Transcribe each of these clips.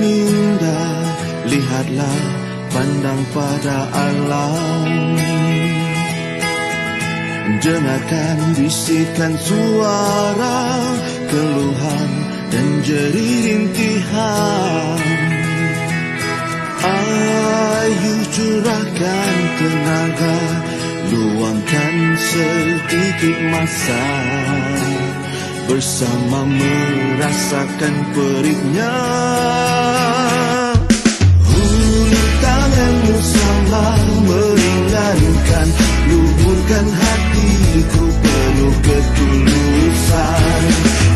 indah, lihatlah, pandang pada alam. Dengarkan bisikan suara, keluhan dan jerih rintihan. Ayo curahkan tenaga, luangkan sedikit masa, bersama merasakan perihnya. Hulur tanganmu sama meringankan, luburkan hatiku penuh ketulusan.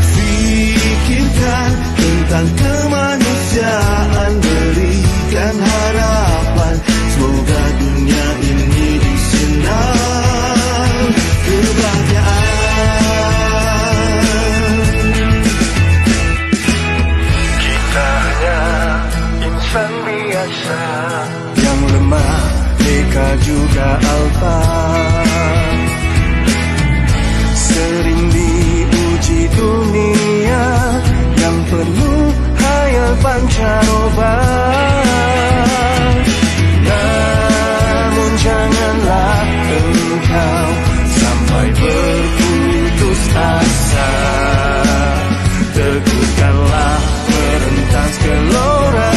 Fikirkan tentang kemanusiaan, berikan harapan, semoga dunia ini disenang kebahagiaan. Kita hanya insan biasa yang lemah, neka juga alpa, sering diuji dunia yang penuh hayal pancaroba. Namun janganlah engkau sampai berputus asa, teguhkanlah merentas gelora.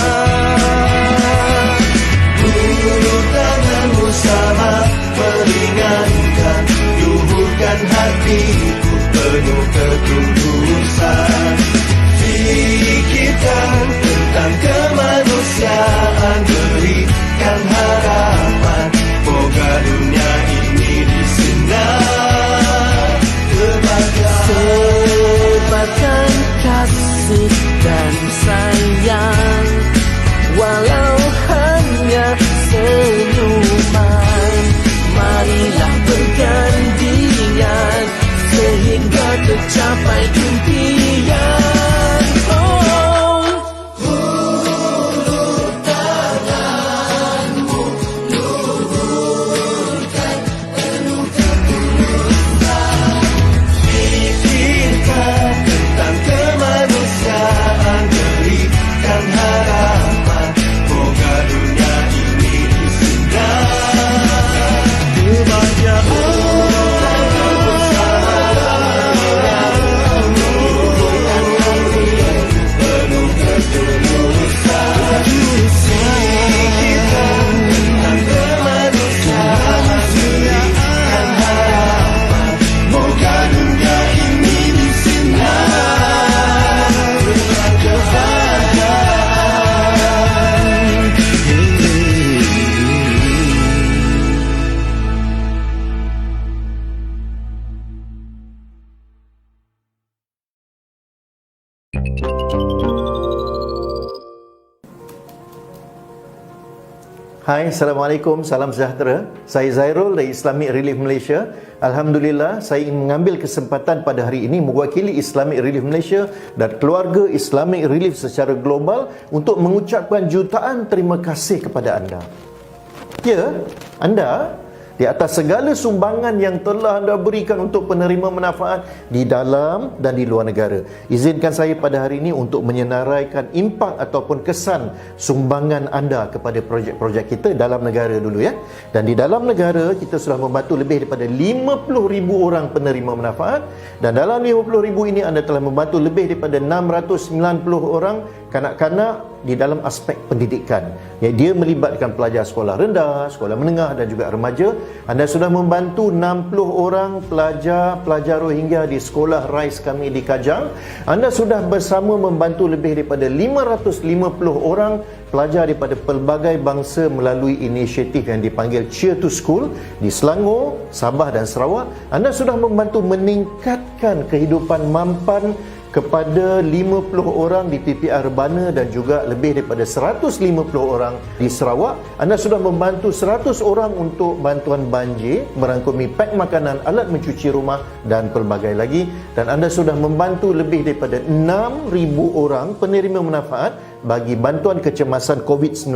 Hulur tanganmu sama meringankan, luburkan hatiku penuh ketulusan. Fikirkan tentang kemanusiaan, berikan harapan, moga dunia ini disinar kebahagiaan. Sebarkan kasih dan sayang, walau hanya senyuman. Marilah bergantian sehingga tercapai impian. Oh, hulur tanganmu, luburkan penuh ketulusan. Fikirkan tentang kemanusiaan, berikan harapan, moga dunia ini disinar kebahagiaan. Hai, Assalamualaikum, salam sejahtera. Saya Zairul dari Islamic Relief Malaysia. Alhamdulillah, saya ingin mengambil kesempatan pada hari ini mewakili Islamic Relief Malaysia dan keluarga Islamic Relief secara global untuk mengucapkan jutaan terima kasih kepada anda. Ya, anda di atas segala sumbangan yang telah anda berikan untuk penerima manfaat di dalam dan di luar negara. Izinkan saya pada hari ini untuk menyenaraikan impak ataupun kesan sumbangan anda kepada projek-projek kita dalam negara dulu ya. Dan di dalam negara kita sudah membantu lebih daripada 50,000 orang penerima manfaat, dan dalam 50,000 ini anda telah membantu lebih daripada 690 orang kanak-kanak di dalam aspek pendidikan. Ya, dia melibatkan pelajar sekolah rendah, sekolah menengah dan juga remaja. Anda sudah membantu 60 orang pelajar Rohingya di sekolah RISE kami di Kajang. Anda sudah bersama membantu lebih daripada 550 orang pelajar daripada pelbagai bangsa melalui inisiatif yang dipanggil Cheer to School di Selangor, Sabah dan Sarawak. Anda sudah membantu meningkatkan kehidupan mampan kepada 50 orang di PPR Rebana dan juga lebih daripada 150 orang di Sarawak. Anda sudah membantu 100 orang untuk bantuan banjir, merangkumi pak makanan, alat mencuci rumah dan pelbagai lagi. Dan anda sudah membantu lebih daripada 6,000 orang penerima manfaat bagi bantuan kecemasan COVID-19.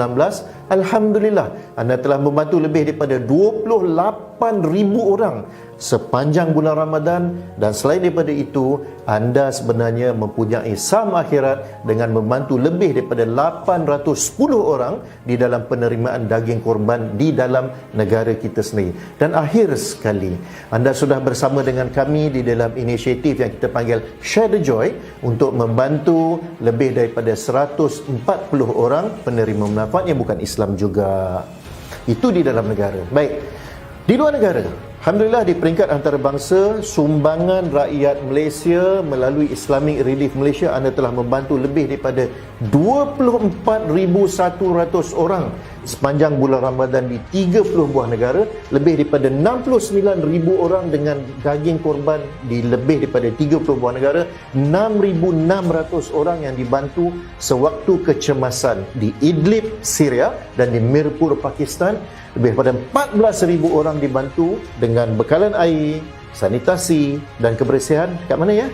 Alhamdulillah, anda telah membantu lebih daripada 28,000 orang sepanjang bulan Ramadan, dan selain daripada itu, anda sebenarnya mempunyai saham akhirat dengan membantu lebih daripada 810 orang di dalam penerimaan daging korban di dalam negara kita sendiri. Dan akhir sekali, anda sudah bersama dengan kami di dalam inisiatif yang kita panggil Share the Joy untuk membantu lebih daripada 140 orang penerima manfaat yang bukan Islam juga. Itu di dalam negara. Baik, di luar negara, alhamdulillah di peringkat antarabangsa, sumbangan rakyat Malaysia melalui Islamic Relief Malaysia, anda telah membantu lebih daripada 24,100 orang sepanjang bulan Ramadan di 30 buah negara, lebih daripada 69,000 orang dengan daging korban di lebih daripada 30 buah negara, 6,600 orang yang dibantu sewaktu kecemasan di Idlib, Syria, dan di Mirpur, Pakistan. Lebih daripada 14,000 orang dibantu dengan bekalan air, sanitasi dan kebersihan. Kat mana ya?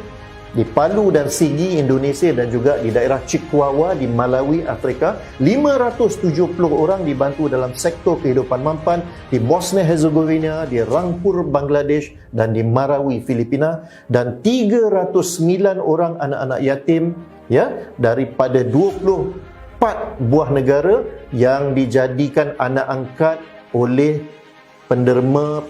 Di Palu dan Sigi, Indonesia, dan juga di daerah Cikwawa di Malawi, Afrika. 570 orang dibantu dalam sektor kehidupan mampan di Bosnia Herzegovina, di Rangpur, Bangladesh, dan di Marawi, Filipina. Dan 309 orang anak-anak yatim ya daripada 24 buah negara yang dijadikan anak angkat oleh penderma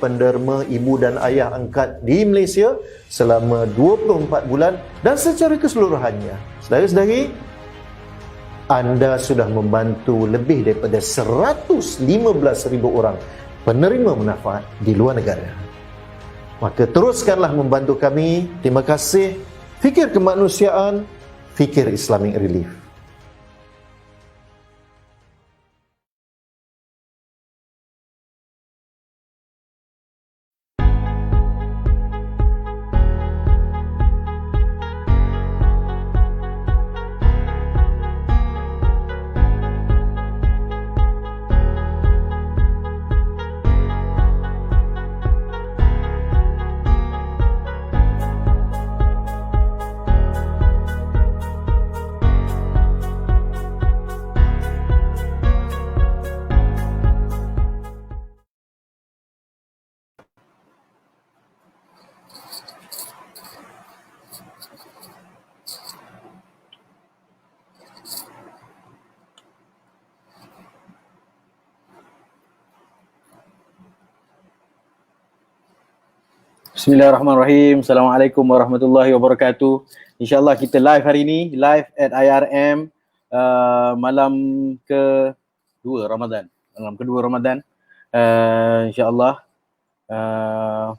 ibu dan ayah angkat di Malaysia selama 24 bulan. Dan secara keseluruhannya, saudara-saudari, anda sudah membantu lebih daripada 115,000 orang penerima manfaat di luar negara. Maka teruskanlah membantu kami. Terima kasih. Fikir kemanusiaan, fikir Islamic Relief. Bismillahirrahmanirrahim. Assalamualaikum warahmatullahi wabarakatuh. InsyaAllah kita live hari ini, live at IRM malam kedua Ramadan. InsyaAllah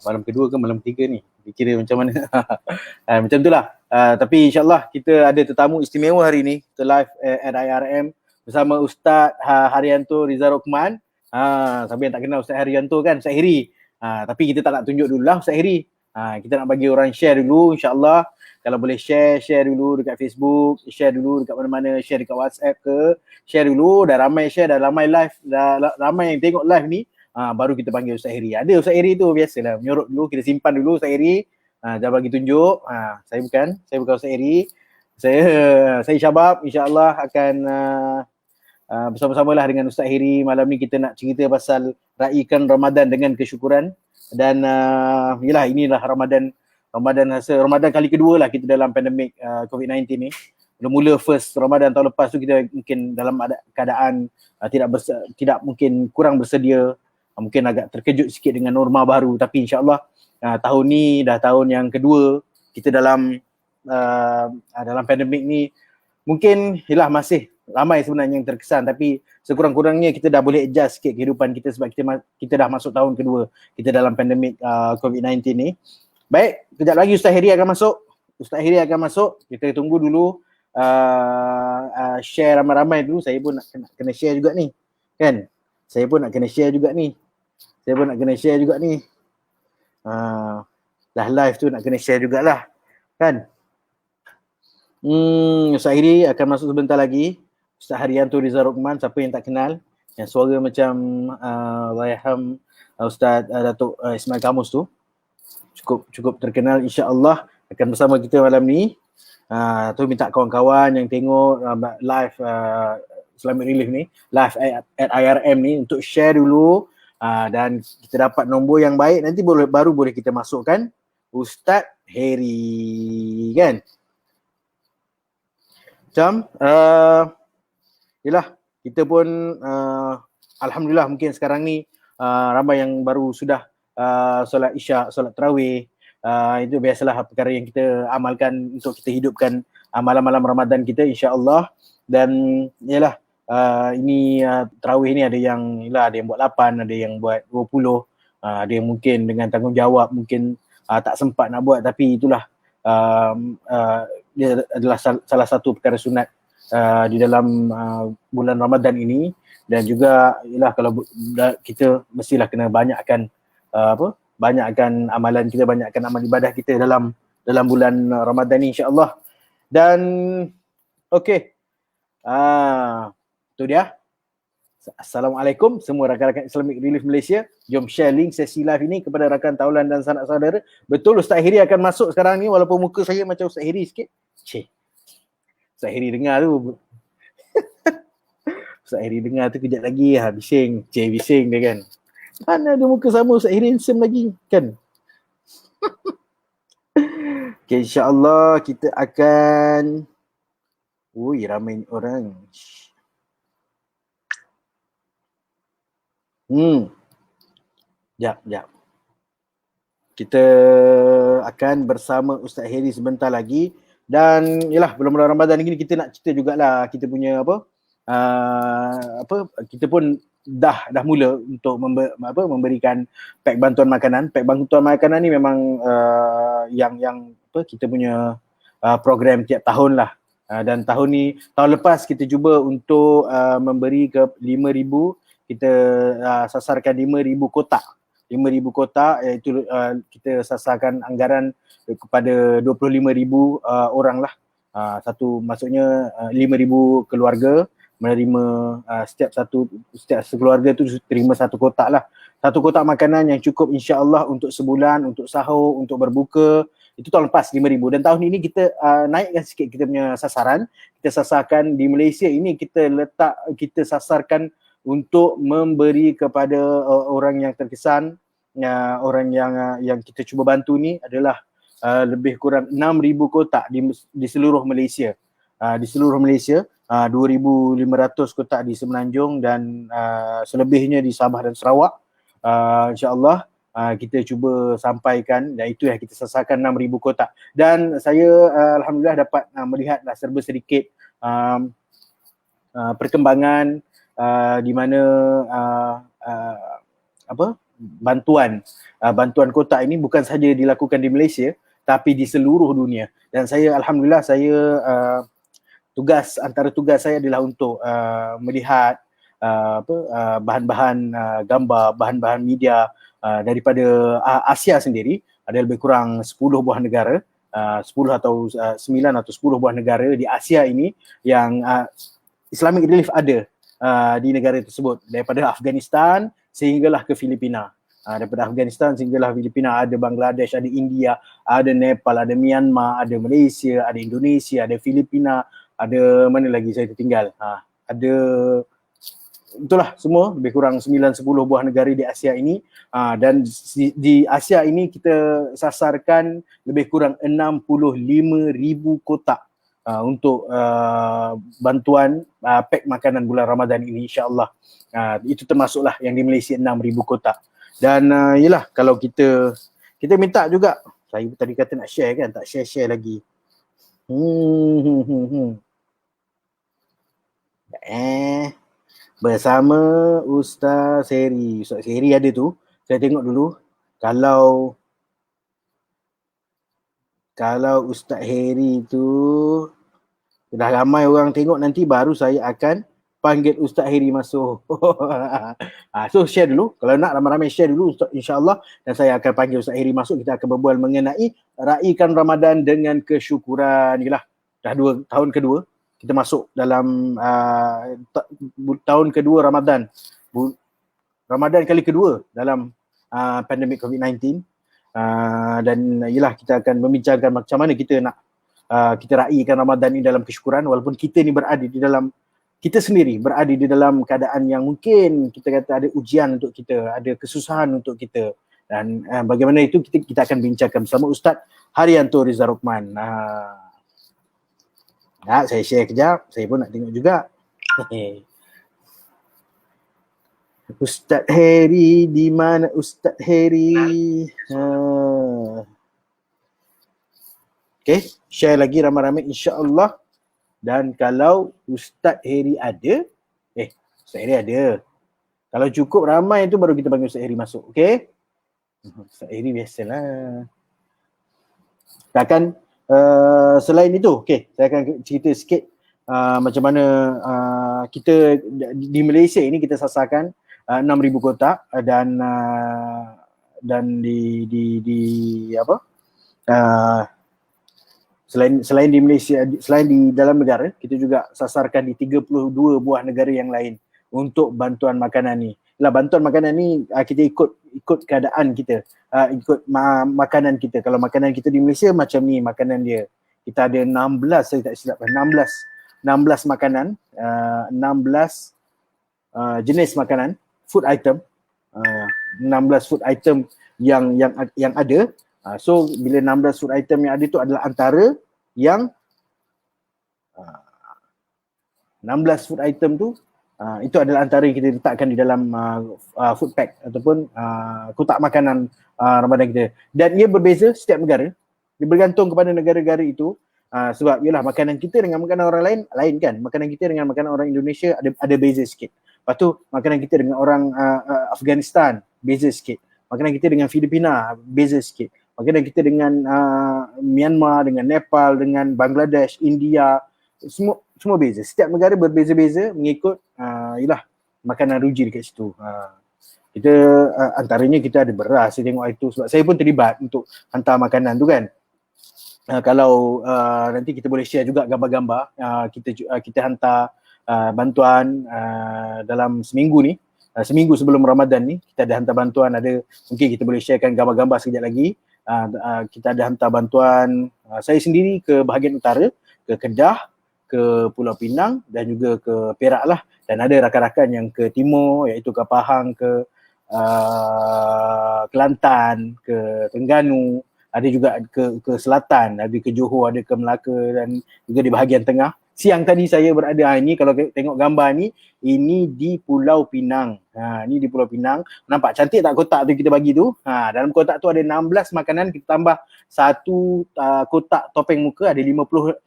malam kedua ke malam ketiga ni? Dikira macam mana? Macam itulah. Tapi insyaAllah kita ada tetamu istimewa hari ini. Kita live at IRM bersama Ustaz Haryanto Rizal Rokman. Siapa yang tak kenal Ustaz Haryanto kan? Ustaz Hiri. Tapi kita tak nak tunjuk dulu lah Ustaz Hiri. Kita nak bagi orang share dulu, insyaAllah. Kalau boleh share dulu dekat Facebook, share dulu dekat mana-mana, share dekat WhatsApp ke, share dulu. Dah ramai share, dah ramai live, dah ramai yang tengok live ni, baru kita panggil Ustaz Hiri. Ada Ustaz Hiri tu biasalah, menyorot dulu, kita simpan dulu Ustaz Hiri. Jangan bagi tunjuk. Saya bukan Ustaz Hiri. Saya Syabab, insyaAllah akan bersama-samalah dengan Ustaz Hiri. Malam ni kita nak cerita pasal raikan Ramadan dengan kesyukuran. Dan inilah Ramadan kali kedua lah kita dalam pandemik COVID-19 ni. Mula-mula first Ramadan tahun lepas tu kita mungkin dalam keadaan tidak mungkin kurang bersedia, mungkin agak terkejut sikit dengan norma baru. Tapi insyaAllah tahun ni dah tahun yang kedua kita dalam pandemik ni. Mungkin masih ramai sebenarnya yang terkesan, tapi sekurang-kurangnya kita dah boleh adjust sikit kehidupan kita sebab kita dah masuk tahun kedua kita dalam pandemik COVID-19 ni. Baik, kejap lagi Ustaz Hiri akan masuk. Kita tunggu dulu share ramai-ramai dulu. Saya pun nak kena share juga ni. Kan? Saya pun nak kena share juga ni. Dah live tu nak kena share jugalah. Kan? Ustaz Hiri akan masuk sebentar lagi. Ustaz Haryanto Rizal Rokman, siapa yang tak kenal, yang suara macam Allahyarham Ustaz Datuk Ismail Kamus tu, cukup terkenal, insya-Allah akan bersama kita malam ni. Tu minta kawan-kawan yang tengok live Islamic Relief ni, live at IRM ni untuk share dulu, dan kita dapat nombor yang baik, nanti baru boleh kita masukkan Ustaz Heri kan. Macam yelah, kita pun Alhamdulillah mungkin sekarang ni ramai yang baru sudah solat isyak, solat tarawih. Itu biasalah perkara yang kita amalkan untuk kita hidupkan malam-malam Ramadan kita, insya-Allah. Dan yalah, ini tarawih ni ada yang buat 8, ada yang buat 20, ada yang mungkin dengan tanggungjawab mungkin tak sempat nak buat, tapi itulah dia adalah salah satu perkara sunat di dalam bulan Ramadan ini. Dan juga yalah, kalau kita mestilah kena banyakkan banyakkan amalan kita, banyakkan amal ibadah kita dalam bulan Ramadan ni, insya-Allah. Dan okey, tu dia. Assalamualaikum semua rakan-rakan Islamic Relief Malaysia. Jom share link sesi live ini kepada rakan taulan dan sanak saudara. Betul Ustaz Heri akan masuk sekarang ni, walaupun muka saya macam Ustaz Heri sikit. Ustaz Heri dengar tu. Ustaz Heri dengar tu kejap lagi bising. Bising dia kan. Mana ada muka sama Ustaz Heri handsome lagi kan. Okay, insya-Allah kita akan ramai orang. Jap. Kita akan bersama Ustaz Heri sebentar lagi. Dan yalah, bulan-bulan Ramadan ni kita nak cerita jugalah kita punya kita pun dah mula untuk memberikan pack bantuan makanan. Pack bantuan makanan ni memang yang kita punya program tiap tahun lah. Dan tahun lepas kita cuba untuk memberi ke 5,000, kita sasarkan 5,000 kotak. 5,000 kotak, iaitu kita sasarkan anggaran kepada 25,000 orang lah. Maksudnya 5,000 keluarga menerima, setiap sekeluarga tu terima satu kotak lah. Satu kotak makanan yang cukup, insya-Allah, untuk sebulan, untuk sahur, untuk berbuka. Itu tahun lepas 5,000, dan tahun ini kita naikkan sikit kita punya sasaran. Kita sasarkan di Malaysia ini, kita sasarkan untuk memberi kepada orang yang terkesan, orang yang kita cuba bantu ni adalah lebih kurang 6,000 kotak di seluruh Malaysia. Di seluruh Malaysia, 2,500 kotak di Semenanjung dan selebihnya di Sabah dan Sarawak. InsyaAllah kita cuba sampaikan, dan itu yang kita sasarkan 6,000 kotak. Dan saya Alhamdulillah dapat melihatlah serba sedikit perkembangan di mana bantuan kotak ini bukan saja dilakukan di Malaysia tapi di seluruh dunia. Dan saya Alhamdulillah, antara tugas saya adalah untuk melihat bahan-bahan gambar, bahan-bahan media daripada Asia sendiri. Ada lebih kurang 10 buah negara, 10 atau 9 atau 10 buah negara di Asia ini yang Islamic Relief ada di negara tersebut, daripada Afghanistan sehinggalah ke Filipina. Daripada Afghanistan sehinggalah Filipina, ada Bangladesh, ada India, ada Nepal, ada Myanmar, ada Malaysia, ada Indonesia, ada Filipina, ada mana lagi saya tertinggal. Ada, itulah semua lebih kurang 9-10 buah negara di Asia ini. Dan di Asia ini kita sasarkan lebih kurang 65,000 kotak untuk bantuan pack makanan bulan Ramadan ini, insya-Allah. Itu termasuklah yang di Malaysia 6,000 kotak. Dan yelah, kalau kita minta juga, saya tadi kata nak share kan, tak share lagi. Bersama Ustaz Heri. Ustaz Heri ada tu, saya tengok dulu. Kalau Ustaz Heri tu dah ramai orang tengok, nanti baru saya akan panggil Ustaz Heri masuk. So share dulu, kalau nak ramai-ramai share dulu, insya-Allah, dan saya akan panggil Ustaz Heri masuk. Kita akan berbual mengenai raikan Ramadan dengan kesyukuran. Yalah, dah tahun kedua kita masuk dalam tahun kedua Ramadan. Ramadan kali kedua dalam pandemik COVID-19. Dan yalah, kita akan membincangkan macam mana kita nak kita raikan Ramadan ni dalam kesyukuran, walaupun kita ni berada di dalam, kita sendiri berada di dalam keadaan yang mungkin kita kata ada ujian untuk kita, ada kesusahan untuk kita, dan bagaimana itu kita akan bincangkan bersama Ustaz Haryanto Rizal Rukman. Saya share kejap, saya pun nak tengok juga. Ustaz Heri, di mana Ustaz Heri? Okay, share lagi ramai-ramai insya-Allah. Dan kalau Ustaz Heri ada, Ustaz Heri ada. Kalau cukup ramai tu baru kita panggil Ustaz Heri masuk, okay? Ustaz Heri biasalah. Takkan selain itu, okay, saya akan cerita sikit macam mana kita di Malaysia ini kita sasarkan 6,000 kotak dan di apa? Selain di Malaysia, selain di dalam negara, kita juga sasarkan di 32 buah negara yang lain untuk bantuan makanan ni. Bantuan makanan ni kita ikut keadaan kita, ikut makanan kita. Kalau makanan kita di Malaysia macam ni makanan dia. Kita ada 16, saya tak silap, 16 makanan, 16 jenis makanan, food item, 16 food item yang ada. So bila 16 food item yang ada tu adalah antara yang 16 food item tu itu adalah antara yang kita letakkan di dalam food pack ataupun kotak makanan Ramadan kita. Dan ia berbeza setiap negara. Dia bergantung kepada negara-negara itu. Sebab yalah makanan kita dengan makanan orang lain kan. Makanan kita dengan makanan orang Indonesia ada beza sikit. Lepas tu makanan kita dengan orang Afghanistan beza sikit. Makanan kita dengan Filipina beza sikit. Makanan kita dengan Myanmar, dengan Nepal, dengan Bangladesh, India, semua beza. Setiap negara berbeza-beza mengikut yalah makanan ruji dekat situ. Kita antaranya kita ada beras, saya tengok itu sebab saya pun terlibat untuk hantar makanan tu kan. Kalau nanti kita boleh share juga gambar-gambar, kita hantar bantuan dalam seminggu ni, seminggu sebelum Ramadan ni kita ada hantar bantuan, ada mungkin kita boleh sharekan gambar-gambar sekejap lagi. Kita ada hantar bantuan saya sendiri ke bahagian utara, ke Kedah, ke Pulau Pinang dan juga ke Perak lah, dan ada rakan-rakan yang ke timur iaitu ke Pahang, ke Kelantan, ke Terengganu, ada juga ke selatan, ada ke Johor, ada ke Melaka dan juga di bahagian tengah. Siang tadi saya berada, ini kalau tengok gambar ni, ini di Pulau Pinang. Ni di Pulau Pinang. Nampak cantik tak kotak tu kita bagi tu? Dalam kotak tu ada 16 makanan, kita tambah satu kotak topeng muka, ada 50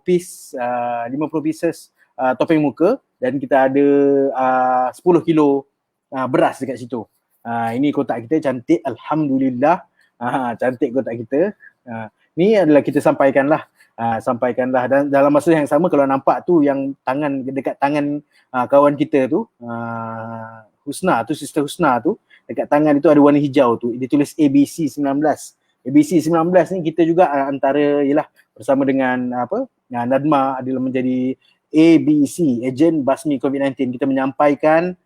piece, 50 pieces topeng muka, dan kita ada 10 kilo beras dekat situ. Ini kotak kita cantik, alhamdulillah. Cantik kotak kita. Ni adalah kita sampaikanlah dan dalam masa yang sama kalau nampak tu yang tangan dekat tangan kawan kita tu, Husna tu, Sister Husna tu, dekat tangan itu ada warna hijau tu, dia tulis ABC 19. ABC 19 ni kita juga antara ialah bersama dengan Nadma adalah menjadi ABC, Agent Basmi COVID-19. Kita menyampaikan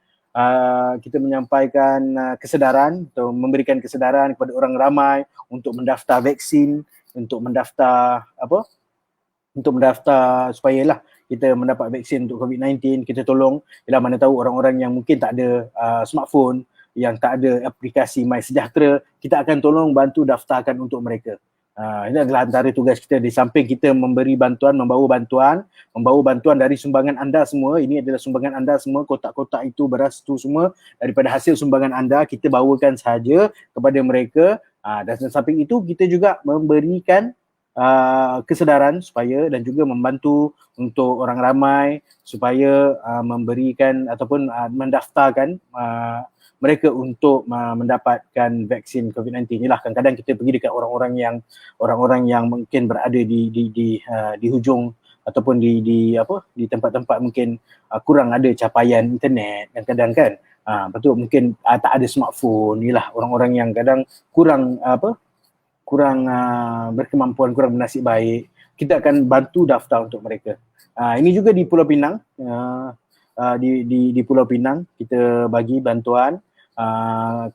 kesedaran atau memberikan kesedaran kepada orang ramai untuk mendaftar vaksin, untuk mendaftar supaya lah kita mendapat vaksin untuk COVID-19. Kita tolong, ialah mana tahu orang-orang yang mungkin tak ada smartphone, yang tak ada aplikasi MySejahtera, kita akan tolong bantu daftarkan untuk mereka. Ini adalah antara tugas kita. Di samping kita memberi bantuan, membawa bantuan dari sumbangan anda semua. Ini adalah sumbangan anda semua, kotak-kotak itu, beras itu semua daripada hasil sumbangan anda, kita bawakan sahaja kepada mereka. Dan samping itu kita juga memberikan kesedaran supaya dan juga membantu untuk orang ramai supaya memberikan ataupun mendaftarkan mereka untuk mendapatkan vaksin COVID-19. Inilah kadang-kadang kita pergi dekat orang-orang yang mungkin berada di hujung ataupun di tempat-tempat mungkin kurang ada capaian internet kadang-kadang kan. Betul, mungkin tak ada smartphone. Inilah orang-orang yang kadang kurang berkemampuan, kurang bernasib baik. Kita akan bantu daftar untuk mereka. Ini juga di Pulau Pinang. Di Pulau Pinang kita bagi bantuan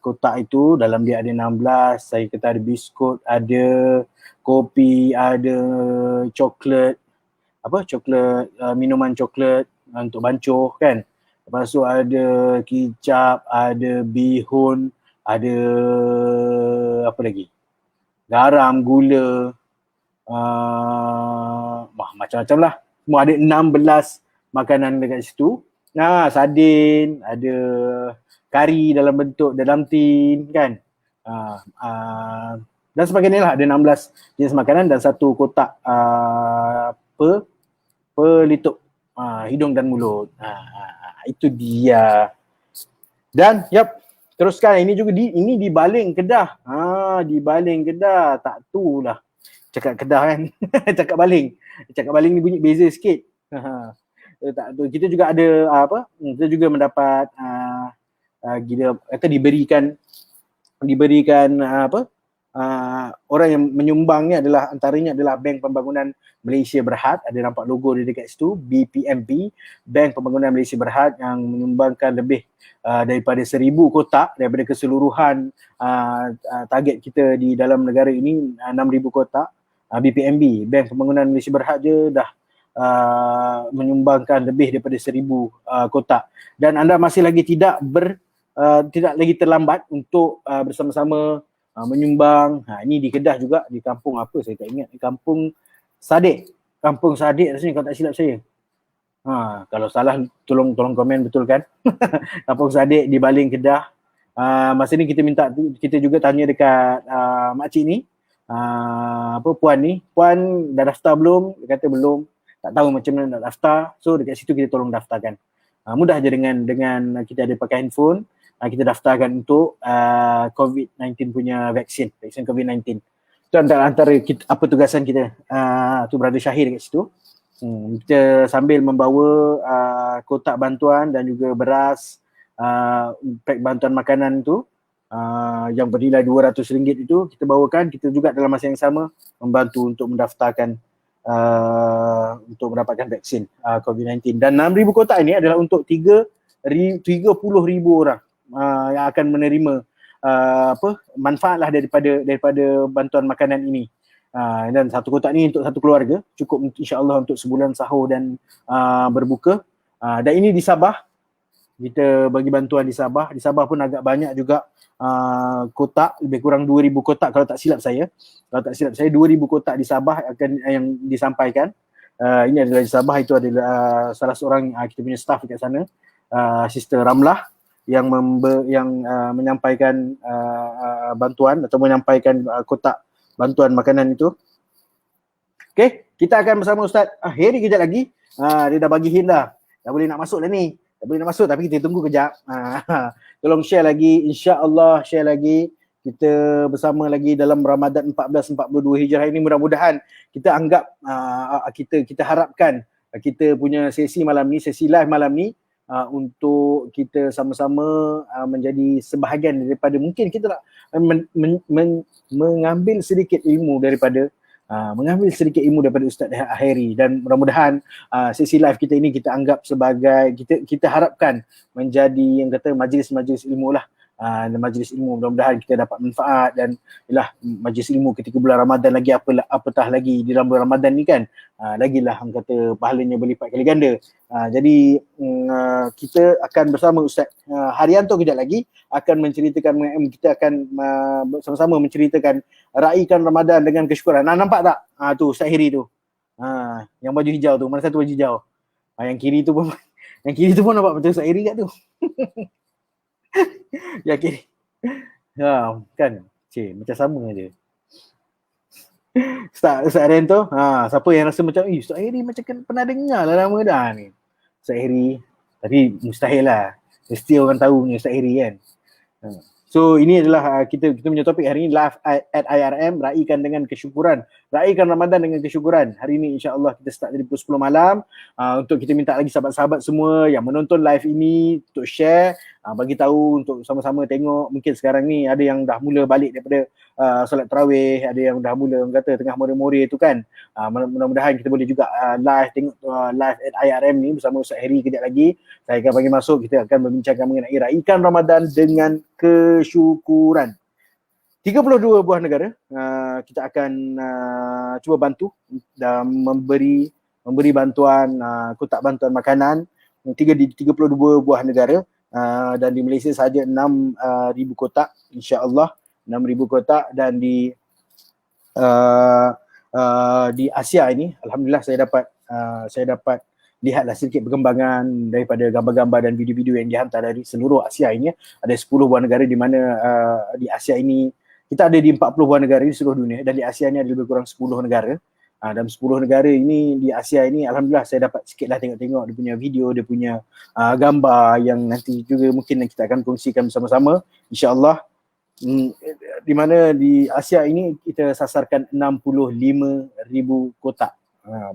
kotak itu, dalam dia ada 16. Saya kata ada biskut, ada kopi, ada coklat, minuman coklat untuk bancuh kan. Lepas tu ada kicap, ada bihun, ada apa lagi? Garam, gula, macam-macam lah. Semua ada 16 makanan dekat situ. Sardin, ada kari dalam bentuk dalam tin kan. Dan sebagainya lah, ada 16 jenis makanan dan satu kotak pelitup hidung dan mulut. Itu dia. Dan teruskan, ini juga ini di Baling Kedah. Di Baling Kedah, tak tu lah. Cakap Kedah kan. Cakap Baling. Cakap Baling ni bunyi beza sikit. Tak tu. Kita juga ada kita juga mendapat diberikan orang yang menyumbang ni adalah, antaranya adalah Bank Pembangunan Malaysia Berhad. Ada nampak logo dia dekat situ, BPMB, Bank Pembangunan Malaysia Berhad, yang menyumbangkan lebih daripada 1,000 kotak daripada keseluruhan target kita di dalam negara ini, 6,000 kotak. BPMB, Bank Pembangunan Malaysia Berhad je dah menyumbangkan lebih daripada 1,000 kotak. Dan anda masih lagi tidak lagi terlambat untuk bersama-sama menyumbang. Ini di Kedah juga, di kampung apa saya tak ingat, di Kampung Sadik rasanya kalau tak silap saya. Kalau salah tolong komen betul kan. Kampung Sadik di Baling Kedah. Masa ni kita juga tanya dekat makcik ni, puan ni, puan dah daftar belum? Dia kata belum, tak tahu macam mana nak daftar. So dekat situ kita tolong daftarkan. Mudah je dengan kita ada pakai handphone, kita daftarkan untuk COVID-19 punya vaksin COVID-19. Itu antara kita, apa tugasan kita. Tu Brother Syahir dekat situ. Kita sambil membawa kotak bantuan dan juga beras, pack bantuan makanan tu, yang bernilai RM200 itu kita bawakan. Kita juga dalam masa yang sama membantu untuk mendaftarkan untuk mendapatkan vaksin COVID-19. Dan 6,000 kotak ini adalah untuk 30,000 orang yang akan menerima manfaat lah daripada bantuan makanan ini. Dan satu kotak ni untuk satu keluarga, cukup insya-Allah untuk sebulan sahur dan berbuka. Dan ini di Sabah, kita bagi bantuan di Sabah. Di Sabah pun agak banyak juga kotak, lebih kurang 2,000 kotak kalau tak silap saya. 2,000 kotak di Sabah yang disampaikan. Ini adalah di Sabah, itu adalah salah seorang kita punya staff dekat sana, Sister Ramlah, yang menyampaikan bantuan atau menyampaikan kotak bantuan makanan itu. Okey, kita akan bersama Ustaz Heri kejap lagi. Dia dah bagi hint dah. Dah boleh nak masuk dah ni. Dah boleh nak masuk, tapi kita tunggu kejap. Tolong share lagi, insya-Allah share lagi. Kita bersama lagi dalam Ramadan 1442 Hijrah ini. Mudah-mudahan kita anggap kita harapkan kita punya sesi malam ni, sesi live malam ni, untuk kita sama-sama menjadi sebahagian daripada, mungkin kita nak mengambil sedikit ilmu daripada Ustaz Heri. Dan mudah-mudahan sesi live kita ini kita anggap sebagai, kita harapkan menjadi yang kata majlis-majlis ilmu lah. Majlis ilmu, mudah-mudahan kita dapat manfaat. Dan ialah majlis ilmu ketika bulan Ramadan lagi, apatah lagi di dalam bulan Ramadan ni kan, lagilah orang kata pahalanya berlipat kali ganda. Jadi kita akan bersama Ustaz Haryanto kejap lagi akan menceritakan, kita akan sama-sama menceritakan raikan Ramadan dengan kesyukuran. Nampak tak? Tu Ustaz Heri tu. Yang baju hijau tu, mana satu baju hijau? Yang kiri tu pun nampak macam Ustaz Heri kat tu. Ya kiri. Kan. Macam sama je. Ustaz Haryanto, siapa yang rasa macam Ustaz Heri macam pernah dengar lah nama dah ni. Ustaz Heri, tapi mustahil lah. Mesti orang tahu ni Ustaz Heri kan. So ini adalah kita punya topik hari ini, live at IRM, raikan dengan kesyukuran. Raikan Ramadan dengan kesyukuran. Hari ini insya-Allah kita start dari pukul 10 malam. Untuk kita minta lagi sahabat-sahabat semua yang menonton live ini untuk share bagi tahu untuk sama-sama tengok. Mungkin sekarang ni ada yang dah mula balik daripada solat tarawih, ada yang dah mula orang kata tengah more-more tu kan. Mudah-mudahan kita boleh juga live tengok live at IRM ni bersama Ustaz Heri kejap lagi. Saya akan bagi masuk, kita akan membincangkan mengenai raikan Ramadan dengan kesyukuran. 32 buah negara kita akan cuba bantu dan memberi bantuan kotak bantuan makanan di 32 buah negara, dan di Malaysia sahaja 6,000 kotak, insya-Allah 6,000 kotak, dan di Asia ini alhamdulillah saya dapat lihatlah sedikit perkembangan daripada gambar-gambar dan video-video yang dihantar dari seluruh Asia ini. Ada 10 buah negara di mana di Asia ini kita ada di 40 buah negara di seluruh dunia, dan di Asia ini ada lebih kurang 10 negara. Dalam 10 negara ini di Asia ini alhamdulillah saya dapat sikitlah tengok-tengok dia punya video, dia punya gambar yang nanti juga mungkin kita akan kongsikan bersama-sama insya-Allah. Di mana di Asia ini kita sasarkan 65,000 kotak.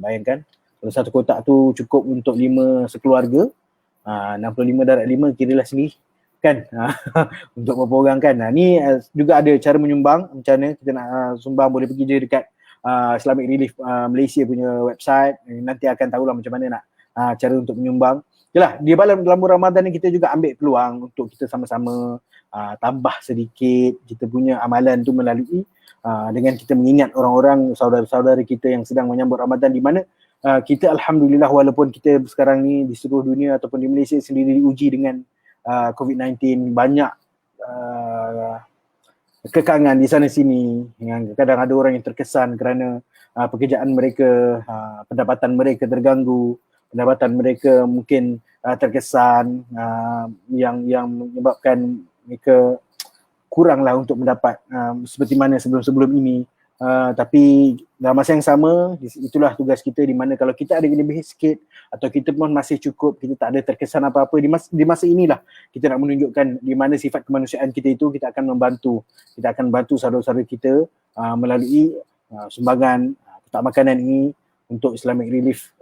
Bayangkan kalau satu kotak tu cukup untuk 5 sekeluarga, 65 darab 5 kiralah sendiri kan, untuk berapa orang kan. Ni juga ada cara menyumbang. Macam mana kita nak sumbang, boleh pergi je dekat Islamic Relief Malaysia punya website. Nanti akan tahulah macam mana nak cara untuk menyumbang. Yalah, di dalam Ramadan ni kita juga ambil peluang untuk kita sama-sama tambah sedikit kita punya amalan tu melalui dengan kita mengingat orang-orang, saudara-saudara kita yang sedang menyambut Ramadan, di mana kita alhamdulillah walaupun kita sekarang ni di seluruh dunia ataupun di Malaysia sendiri diuji dengan COVID-19, banyak kekangan di sana sini, yang kadang ada orang yang terkesan kerana pekerjaan mereka, pendapatan mereka terganggu, pendapatan mereka mungkin terkesan, yang menyebabkan mereka kuranglah untuk mendapat seperti mana sebelum-sebelum ini. Tapi dalam masa yang sama, itulah tugas kita, di mana kalau kita ada lebih sikit atau kita pun masih cukup, kita tak ada terkesan apa-apa, di masa inilah kita nak menunjukkan di mana sifat kemanusiaan kita itu. Kita akan membantu saudara-saudara kita melalui sumbangan kotak makanan ini untuk Islamic Relief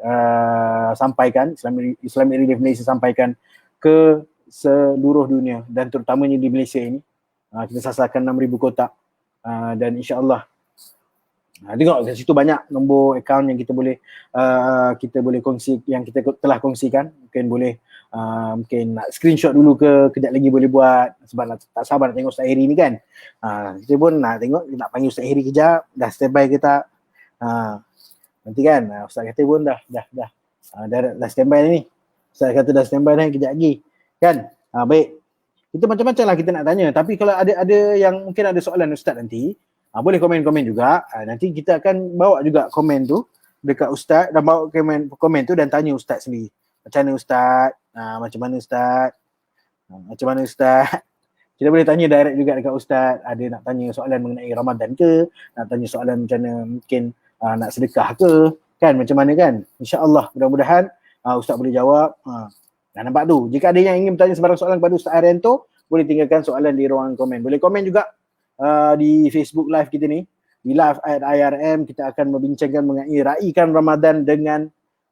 Islamic Relief Malaysia sampaikan ke seluruh dunia, dan terutamanya di Malaysia ini. Kita sasarkan 6,000 kotak, dan insya-Allah tengok kat situ banyak nombor akaun yang kita boleh kongsi, yang kita telah kongsikan. Mungkin boleh mungkin nak screenshot dulu kejap lagi boleh buat, sebab tak sabar nak tengok Ustaz Heri ni kan. Kita pun nak tengok, nak panggil Ustaz Heri kejap, dah standby ke tak. Nanti kan Ustaz kata pun dah standby ni. Ustaz kata dah standby dah kejap lagi kan. Baik, kita macam-macam lah kita nak tanya, tapi kalau ada yang mungkin ada soalan Ustaz nanti, boleh komen-komen juga. Nanti kita akan bawa juga komen tu dekat Ustaz, dan bawa komen tu dan tanya Ustaz sendiri. Macam mana Ustaz? Macam mana Ustaz? Macam mana Ustaz? Kita boleh tanya direct juga dekat Ustaz. Ada nak tanya soalan mengenai Ramadan ke? Nak tanya soalan macam mana mungkin nak sedekah ke? Kan macam mana kan? InsyaAllah mudah-mudahan Ustaz boleh jawab. Nampak tu. Jika ada yang ingin bertanya sebarang soalan kepada Ustaz Arianto, boleh tinggalkan soalan di ruangan komen. Boleh komen juga di Facebook live kita ni, di live at IRM. Kita akan membincangkan mengenai raikan Ramadan dengan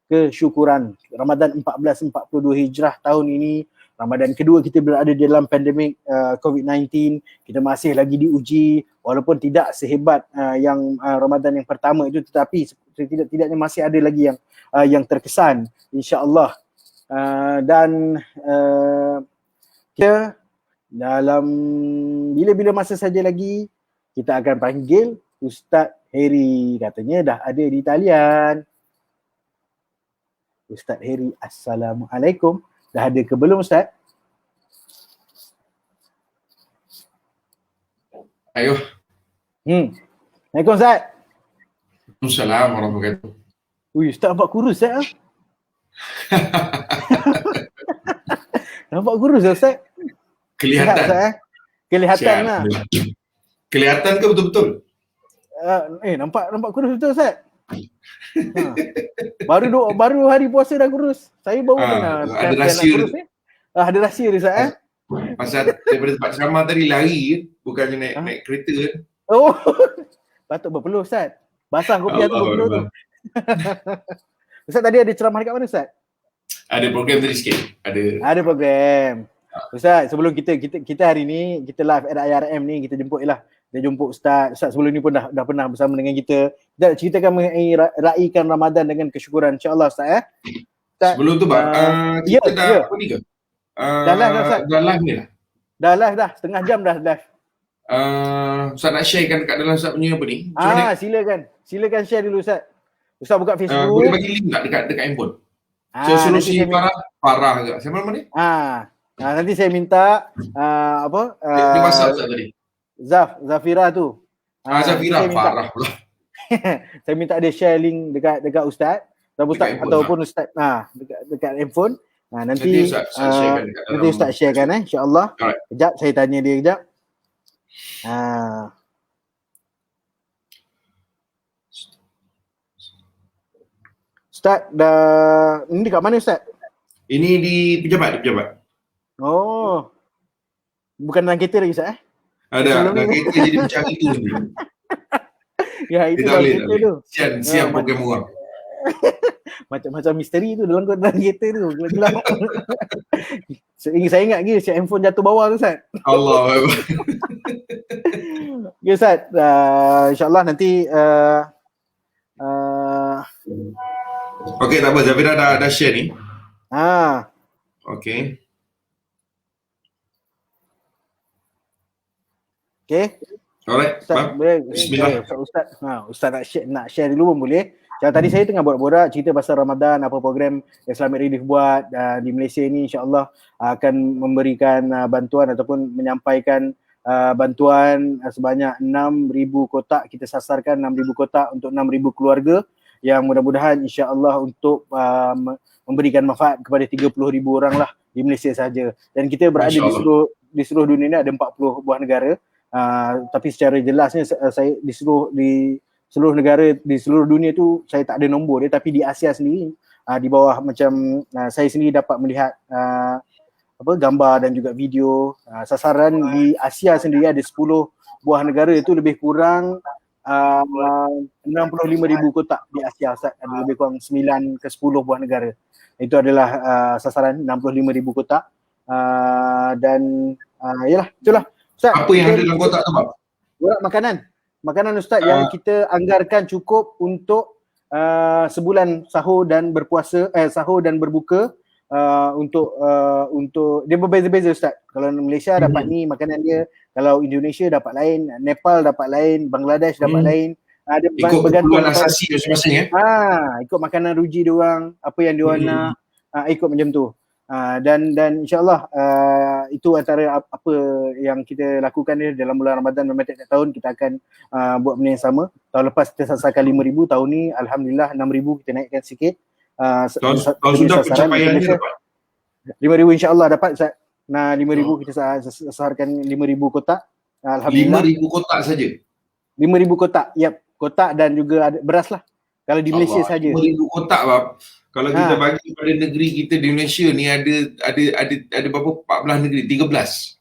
kesyukuran. Ramadan 1442 Hijrah tahun ini, Ramadan kedua kita berada di dalam pandemik COVID-19. Kita masih lagi diuji, walaupun tidak sehebat yang Ramadan yang pertama itu, tetapi tidak-tidaknya masih ada lagi yang terkesan, insya-Allah. Dan kita dalam bila-bila masa saja lagi kita akan panggil Ustaz Heri. Katanya dah ada di talian. Ustaz Heri, Assalamualaikum. Dah ada ke belum Ustaz? Ayo. Assalamualaikum Ustaz. Assalamualaikum warahmatullahi wabarakatuh. Ui, Ustaz nampak kurus Ustaz. Nampak kurus Ustaz. Kelihatan. Sihat, Ustaz, kelihatan lah. Kelihatan ke betul-betul? Nampak kurus betul Ustaz. Baru hari puasa dah kurus. Saya baru ada rahsia kurus ni. Ada rahsia dia Ustaz Pasal daripada tempat ceramah tadi lari kan, bukannya naik kereta kan. Oh. Patut berpeluh Ustaz. Basah kopiah tu berpeluh tu. Ustaz tadi ada ceramah dekat mana Ustaz? Ada program tadi sikit. Ada program. Ustaz, sebelum kita hari ni kita live at IRM ni, kita jemput lah. Kita jemput Ustaz sebelum ni pun dah pernah bersama dengan kita. Kita nak ceritakan mengenai raikan Ramadan dengan kesyukuran, insya-Allah Ustaz. Ustaz, Sebelum tu bab, ya, kita dah ya. apa ni ke? Dah live dah, Ustaz. Dah live ni lah. Dah setengah jam dah live. Ustaz nak sharekan kat dalam Ustaz punya apa ni? Macam mana? Silakan share dulu Ustaz. Ustaz buka Facebook. Boleh bagi link tak dekat handphone? Solusi nanti saya Farah ke? Siapa nama dia? nanti saya minta Dia WhatsApp Ustaz tadi. Zafira tu. Zafira, saya minta- Farah pula. Saya minta dia share link dekat Ustaz Dekat handphone, ataupun Ustaz dekat handphone. Nanti Nanti Ustaz sharekan dekat dalam. nanti Ustaz sharekan insya-Allah. Alright. Kejap saya tanya dia kejap. Ustaz dah ini dekat mana Ustaz? Ini di pejabat. Oh. Bukan dalam kereta lagi Ustaz Ada, Sebelum dah ni. kereta jadi macam itu ni. Ya itu Dia tak dalam boleh, kereta tu. Siang program orang. Macam misteri tu dalam kereta tu. Gelap. Saya ingat lagi siap handphone jatuh bawah tu Ustaz. Allah. Ya Ustaz, insya-Allah nanti Okey, tak apa. Zafira dah share ni. Okey. okey. Alright. Ustaz, Faham? boleh. Bismillah. Ustaz nak share dulu pun boleh. Macam tadi saya tengah borak-borak cerita pasal Ramadan, apa program Islamic Relief buat di Malaysia ni, insya-Allah akan memberikan bantuan ataupun menyampaikan bantuan sebanyak 6,000 kotak. Kita sasarkan 6,000 kotak untuk 6,000 keluarga yang mudah-mudahan insya-Allah untuk memberikan manfaat kepada 30,000 orang lah di Malaysia saja. Dan kita berada di seluruh dunia ni ada 40 buah negara. Tapi secara jelasnya saya di seluruh negara di seluruh dunia tu saya tak ada nombor dia, tapi di Asia sendiri di bawah macam saya sendiri dapat melihat gambar dan juga video sasaran di Asia sendiri ada 10 buah negara, itu lebih kurang 65,000 kotak di Asia Ustaz. Ada lebih kurang 9 ke 10 buah negara. Itu adalah sasaran 65,000 kotak dan yalah itulah Ustaz. Apa yang ada dalam kotak tu, Pak? Borak makanan Ustaz yang kita anggarkan cukup untuk sebulan sahur dan berbuka untuk dia berbeza-beza Ustaz. Kalau Malaysia dapat ni makanan dia, kalau Indonesia dapat lain, Nepal dapat lain, Bangladesh dapat lain. Ada Ikut keperluan asasi masing-masing ikut makanan ruji dia orang, apa yang dia orang nak, ikut macam tu. Dan insya-Allah itu antara apa yang kita lakukan ni dalam bulan Ramadan dan tiap tahun kita akan buat benda yang sama. Tahun lepas kita sasarkan 5,000, tahun ni alhamdulillah 6,000 kita naikkan sikit. Tahun sudah pencapaian ni dapat. 5,000 insya-Allah dapat Ustaz. 5,000 kita sasarkan 5,000 kotak. Alhamdulillah 5,000 kotak saja. 5,000 kotak. Yap, kotak dan juga ada beras lah. Kalau di Malaysia saja. 5,000 kotak, Bab. Kalau kita bagi pada negeri kita di Malaysia ni ada berapa? 14 negeri, 13.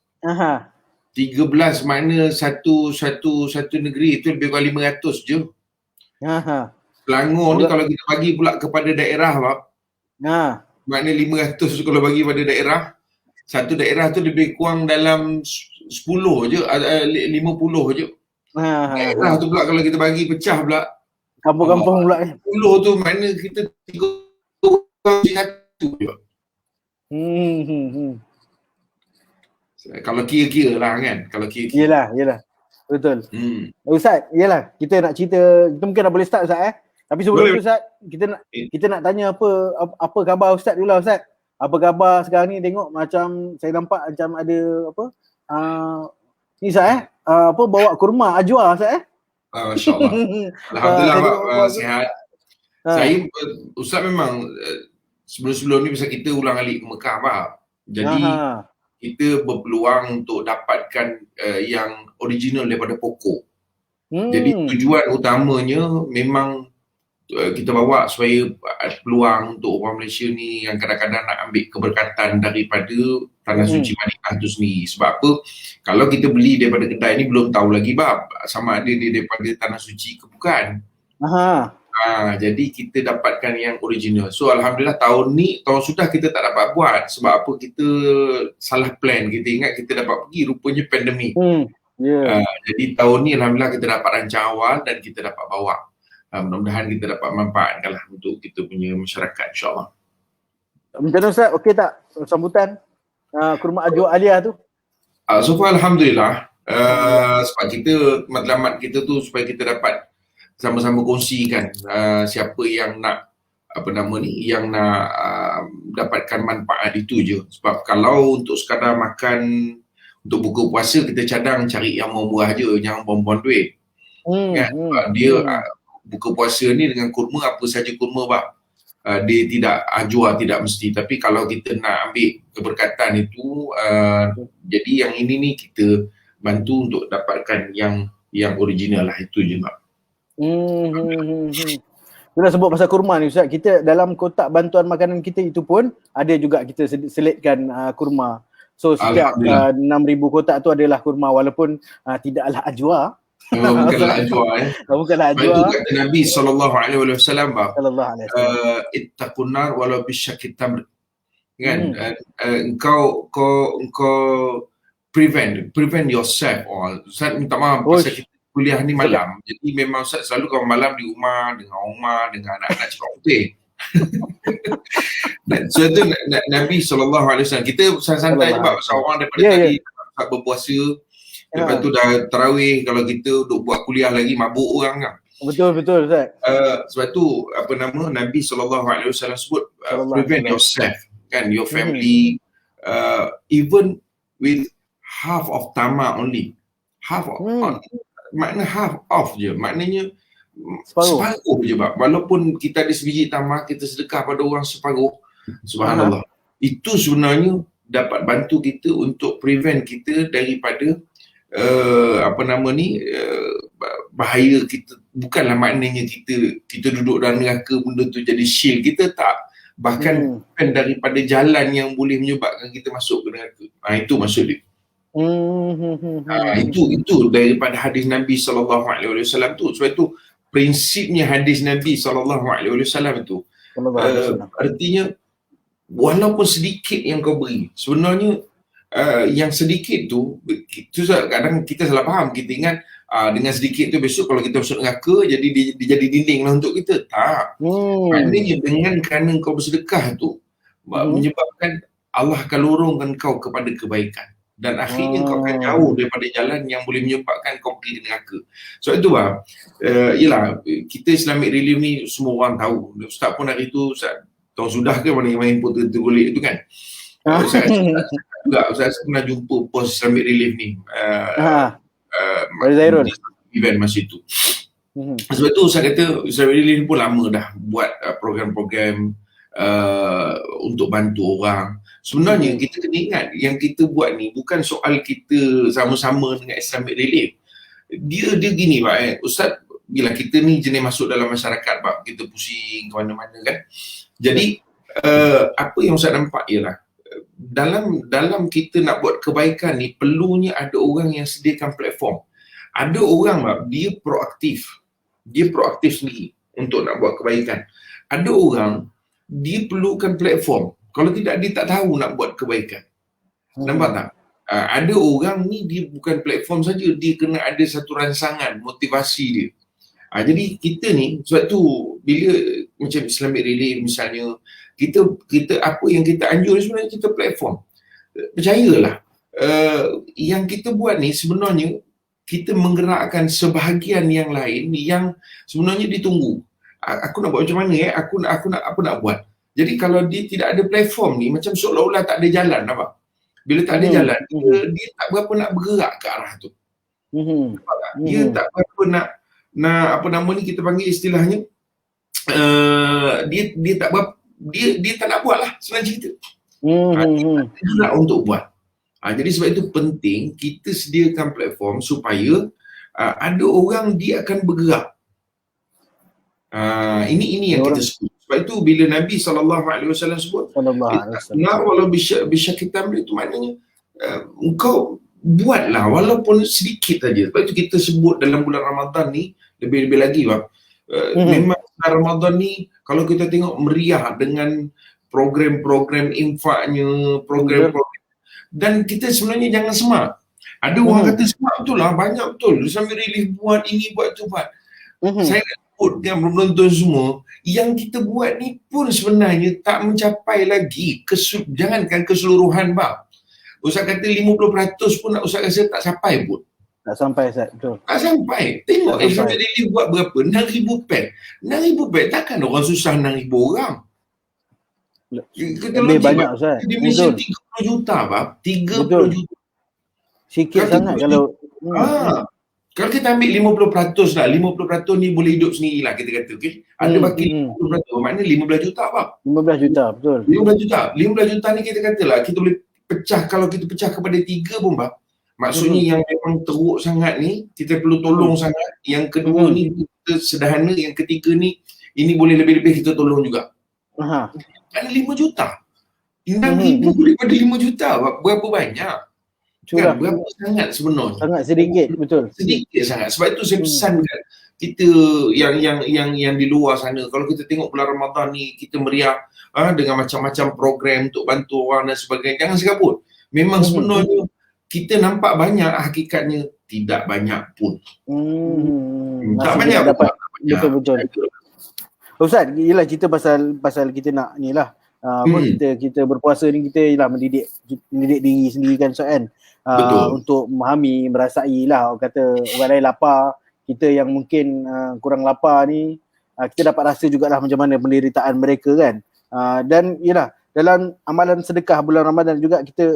13 makna satu negeri itu lebih kurang 500 je. Selangor ni kalau kita bagi pula kepada daerah, Bab. Makna 500 kalau bagi pada daerah. Satu daerah tu lebih kurang dalam 10 je, 50 je. Daerah tu pula kalau kita bagi pecah pula. Kampung-kampung pula. 10 tu makna kita 3 satu je. Kalau kira-kira lah kan. Kalau kira-kira. Yelah. Betul. Ustaz, yelah. Kita nak cerita, kita mungkin dah boleh start Ustaz Tapi sebelum tu Ustaz, kita nak tanya apa khabar Ustaz dulu lah Ustaz. Apa khabar sekarang ni, tengok macam saya nampak macam ada ni Ustaz bawa kurma ajwa Ustaz Masya-Allah. Alhamdulillah sihat. Saya Ustaz memang sebelum ni pasal kita ulang alik ke Mekah, Pak. Jadi kita berpeluang untuk dapatkan yang original daripada pokok. Jadi tujuan utamanya memang kita bawa supaya ada peluang untuk orang Malaysia ni yang kadang-kadang nak ambil keberkatan daripada tanah suci Madinah tu sendiri. Sebab apa? Kalau kita beli daripada kedai ni belum tahu lagi, Bab, sama ada dia daripada tanah suci ke bukan. Jadi kita dapatkan yang original. So alhamdulillah tahun sudah kita tak dapat buat sebab apa, kita salah plan. Kita ingat kita dapat pergi, rupanya pandemik. Jadi tahun ni alhamdulillah kita dapat rancang awal dan kita dapat bawa. Mudah-mudahan kita dapat manfaatkan lah untuk kita punya masyarakat, insyaAllah. Macam mana Ustaz, okey tak sambutan kurma Ajwa Alia tu? So far alhamdulillah. Sebab kita, matlamat kita tu supaya kita dapat sama-sama kongsikan siapa yang nak yang nak dapatkan manfaat itu je. Sebab kalau untuk sekadar makan untuk buka puasa, kita cadang cari yang murah je, yang buang-buang duit. Kan? Dia buka puasa ni dengan kurma, apa saja kurma bab. Dia tidak ajwa, tidak mesti. Tapi kalau kita nak ambil keberkatan itu, jadi yang ini ni kita bantu untuk dapatkan yang original lah, itu je bab. Kita sebut pasal kurma ni Ustaz, kita dalam kotak bantuan makanan kita itu pun ada juga kita selitkan kurma. So setiap 6,000 kotak tu adalah kurma, walaupun tidaklah ajwa. Bukanlah ajwa. Bukanlah ajwa. Itu kata Nabi SAW Sallallahu alaihi wasallam. ittaqun nar walau bisyakit tamr. Kan? Engkau prevent yourself. Ustaz minta maaf pasal kita kuliah ni malam. Jadi memang Ustaz selalu kalau malam di rumah dengan anak-anak cakap putih. So itu Nabi SAW, kita santai je pasal orang daripada tadi tak berpuasa, lepas tu dah tarawih, kalau kita duk buat kuliah lagi mabuk orang kan. Betul Ustaz. Sebab tu Nabi SAW sebut prevent yourself, kan, your family, even with half of tamak only. Makna half off je, maknanya separuh je bab. Walaupun kita ada sebiji tamak, kita sedekah pada orang separuh, subhanallah. Itu sebenarnya dapat bantu kita untuk prevent kita daripada bahaya kita. Bukanlah maknanya kita duduk dalam neraka, benda tu jadi shield kita, tak. Bahkan daripada jalan yang boleh menyebabkan kita masuk ke neraka. Itu maksud dia. Itu daripada hadis Nabi SAW tu. Sebab itu prinsipnya hadis Nabi SAW itu, artinya walaupun sedikit yang kau beri, sebenarnya yang sedikit tu kadang kita salah faham. Kita ingat dengan sedikit tu besok kalau kita masuk neraka jadi dia jadi dinding lah untuk kita. Tak. Maknanya dengan kerana kau bersedekah tu menyebabkan Allah akan lorongkan kau kepada kebaikan. Dan akhirnya kau akan jauh daripada jalan yang boleh menyebabkan kau pergi ke neraka. So itu yelah, kita Islamic Relief ni semua orang tahu. Ustaz pun hari tu, Ustaz tahu sudah ke mana yang main pun tergolek tu kan. Ustaz pernah jumpa pos Islamic Relief ni. Zairul. Event masa itu. Sebab tu Ustaz kata Islamic Relief ni pun lama dah buat program-program untuk bantu orang. Sebenarnya kita kena ingat yang kita buat ni bukan soal kita sama-sama dengan Islamic Relief. Dia gini Pak, Ustaz, bila kita ni jenis masuk dalam masyarakat Pak, kita pusing ke mana-mana kan. Jadi apa yang Ustaz nampak ialah dalam kita nak buat kebaikan ni perlunya ada orang yang sediakan platform. Ada orang Pak, dia proaktif sendiri untuk nak buat kebaikan. Ada orang dia perlukan platform. Kalau tidak, dia tak tahu nak buat kebaikan. Nampak tak? Ada orang ni dia bukan platform saja, dia kena ada satu rangsangan, motivasi dia. Jadi kita ni, sebab tu bila macam Islamic Relief misalnya, kita apa yang kita anjur sebenarnya kita platform. Percayalah, yang kita buat ni sebenarnya kita menggerakkan sebahagian yang lain yang sebenarnya ditunggu. Aku nak buat macam mana aku nak buat. Jadi kalau dia tidak ada platform ni, macam seolah-olah tak ada jalan, nampak? Bila tak ada jalan, dia tak berapa nak bergerak ke arah tu. Dia tak berapa nak kita panggil istilahnya, dia tak berapa, dia tak nak buat lah senang cerita. Dia tak gerak untuk buat. Jadi sebab itu penting kita sediakan platform supaya ada orang dia akan bergerak. Ini yang kita sebut. Sebab itu bila Nabi SAW sebut nar walau bisyakit tamr, itu maknanya engkau buatlah walaupun sedikit saja. Sebab itu kita sebut dalam bulan Ramadan ni lebih-lebih lagi Memang bulan Ramadan ni kalau kita tengok meriah dengan program-program infaknya, program-program, dan kita sebenarnya jangan semak. Ada orang kata semak betul lah, banyak betul. Sambil relief buat ini, buat tu, buat. Saya nak sebut yang penonton semua, yang kita buat ni pun sebenarnya tak mencapai lagi, jangankan keseluruhan bab. Ustaz kata 50% pun Ustaz rasa tak sampai pun. Tak sampai Ustaz, betul. Tak sampai. Tengok sampai relief buat berapa? 6,000 pack. 6,000 pack takkan orang susah 6,000 orang. Lebih banyak Ustaz. Di Malaysia 30 juta bab. 30 juta. Sikit sangat kalau kalau kita ambil 50% lah, 50% ni boleh hidup sendiri lah kita kata, okey. Ada baki 50%, maknanya 15 juta bab. 15 juta, betul. 15 juta. 15 juta ni kita katalah kita boleh pecah, kalau kita pecah kepada 3 pun bab. Maksudnya yang memang teruk sangat ni kita perlu tolong sangat. Yang kedua ni kita sederhana, yang ketiga ni ini boleh lebih-lebih kita tolong juga. Kerana 5 juta. 6,000 daripada 5 juta berapa banyak? Curang. Kan, berapa sangat sebenarnya? Sangat sedikit, betul. Sedikit sangat. Sebab itu saya pesankan kita yang di luar sana, kalau kita tengok bulan Ramadan ni kita meriah dengan macam-macam program untuk bantu orang dan sebagainya, jangan segabut. Memang sebenarnya kita nampak banyak, hakikatnya tidak banyak pun. Tak banyak dapat. pun. Betul. Ustaz, yelah cerita pasal kita nak ni lah. Kita berpuasa ni, kita ialah mendidik diri sendiri kan Ustaz kan. Untuk memahami, merasai lah. Orang kata orang lain lapar, kita yang mungkin kurang lapar ni, kita dapat rasa jugalah macam mana penderitaan mereka kan. Dan yelah, dalam amalan sedekah bulan Ramadan juga kita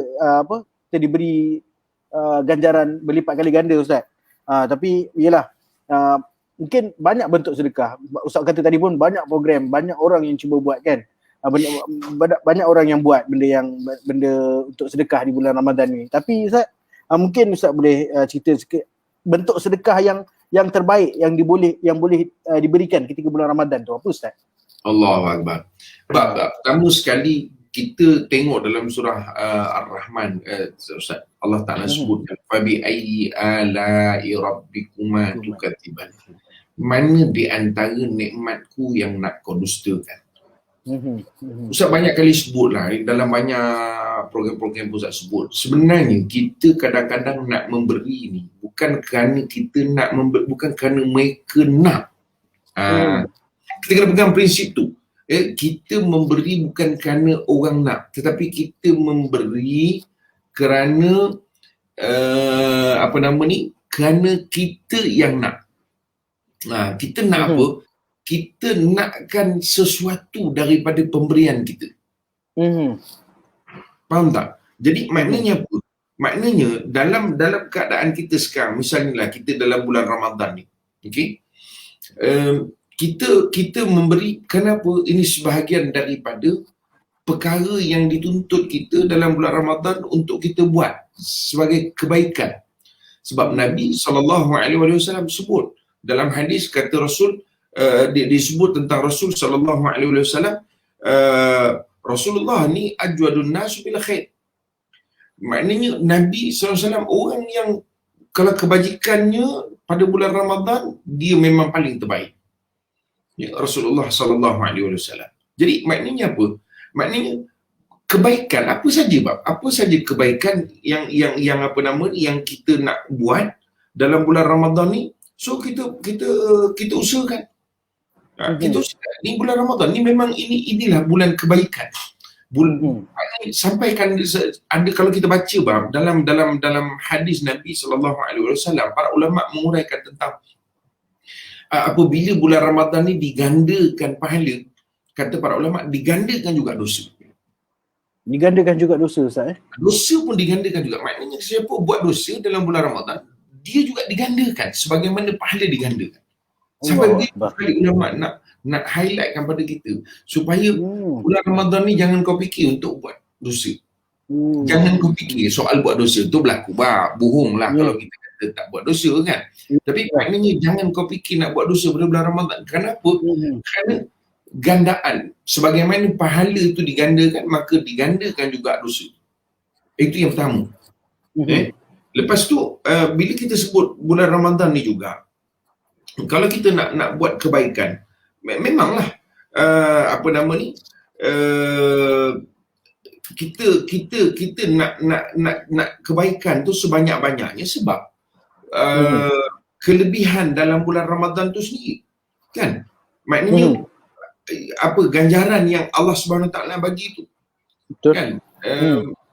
kita diberi ganjaran berlipat kali ganda Ustaz. Tapi yelah, mungkin banyak bentuk sedekah. Ustaz kata tadi pun banyak program, banyak orang yang cuba buat kan. Banyak orang yang buat benda untuk sedekah di bulan Ramadan ni. Tapi Ustaz, mungkin Ustaz boleh cerita sikit bentuk sedekah yang terbaik yang boleh diberikan ketika bulan Ramadan tu apa Ustaz? Allahu Akbar. Pertama sekali kita tengok dalam surah Ar-Rahman, Ustaz, Allah Ta'ala sebutkan fabi ayyi ala'i rabbikuma tukadziban. Mana di antara nikmatku yang nak kau dustakan? Ustaz banyak kali sebut lah dalam banyak program-program Ustaz sebut. Sebenarnya kita kadang-kadang nak memberi ni bukan kerana kita nak bukan kerana mereka nak. Kita kena pegang prinsip tu. Kita memberi bukan kerana orang nak, tetapi kita memberi kerana kerana kita yang nak. Kita nak apa? Kita nakkan sesuatu daripada pemberian kita. Faham tak? Jadi maknanya apa? Maknanya dalam keadaan kita sekarang, misalnya lah kita dalam bulan Ramadan ni, okey? Kita memberi, kenapa? Ini sebahagian daripada perkara yang dituntut kita dalam bulan Ramadan untuk kita buat sebagai kebaikan. Sebab Nabi SAW sebut dalam hadis, kata Rasul, disebut tentang Rasul SAW, Rasulullah ni ajwadun nasu bil khair. Maknanya Nabi SAW orang yang kalau kebajikannya pada bulan Ramadan dia memang paling terbaik. Rasulullah SAW. Jadi maknanya apa? Maknanya kebaikan apa saja bab? Apa saja kebaikan yang yang kita nak buat dalam bulan Ramadan ni, so kita usahakan. Kita usahakan. Ni bulan Ramadan ni memang inilah bulan kebaikan. Sampaikan ada, kalau kita baca bab dalam hadis Nabi SAW, para ulama menguraikan tentang apabila bulan Ramadan ni digandakan pahala, kata para ulama digandakan juga dosa. Digandakan juga dosa Ustaz Dosa pun digandakan juga. Maknanya siapa buat dosa dalam bulan Ramadan, dia juga digandakan sebagaimana pahala digandakan. Sampai begitu ulama nak highlightkan pada kita supaya bulan Ramadan ni jangan kau fikir untuk buat dosa. Jangan kau fikir soal buat dosa tu berlaku bohong lah kalau kita kata tak buat dosa kan. Tapi maknanya jangan kau fikir nak buat dosa pada bulan Ramadan. Kenapa? Kerana gandaan, sebagaimana pahala tu digandakan, maka digandakan juga dosa. Itu yang pertama. Lepas tu bila kita sebut bulan Ramadan ni juga, kalau kita nak buat kebaikan, memanglah apa nama ni, kita nak kebaikan tu sebanyak-banyaknya sebab kelebihan dalam bulan Ramadan tu sendiri, kan? Maknanya apa ganjaran yang Allah Subhanahu Taala bagi tu, Betul. kan?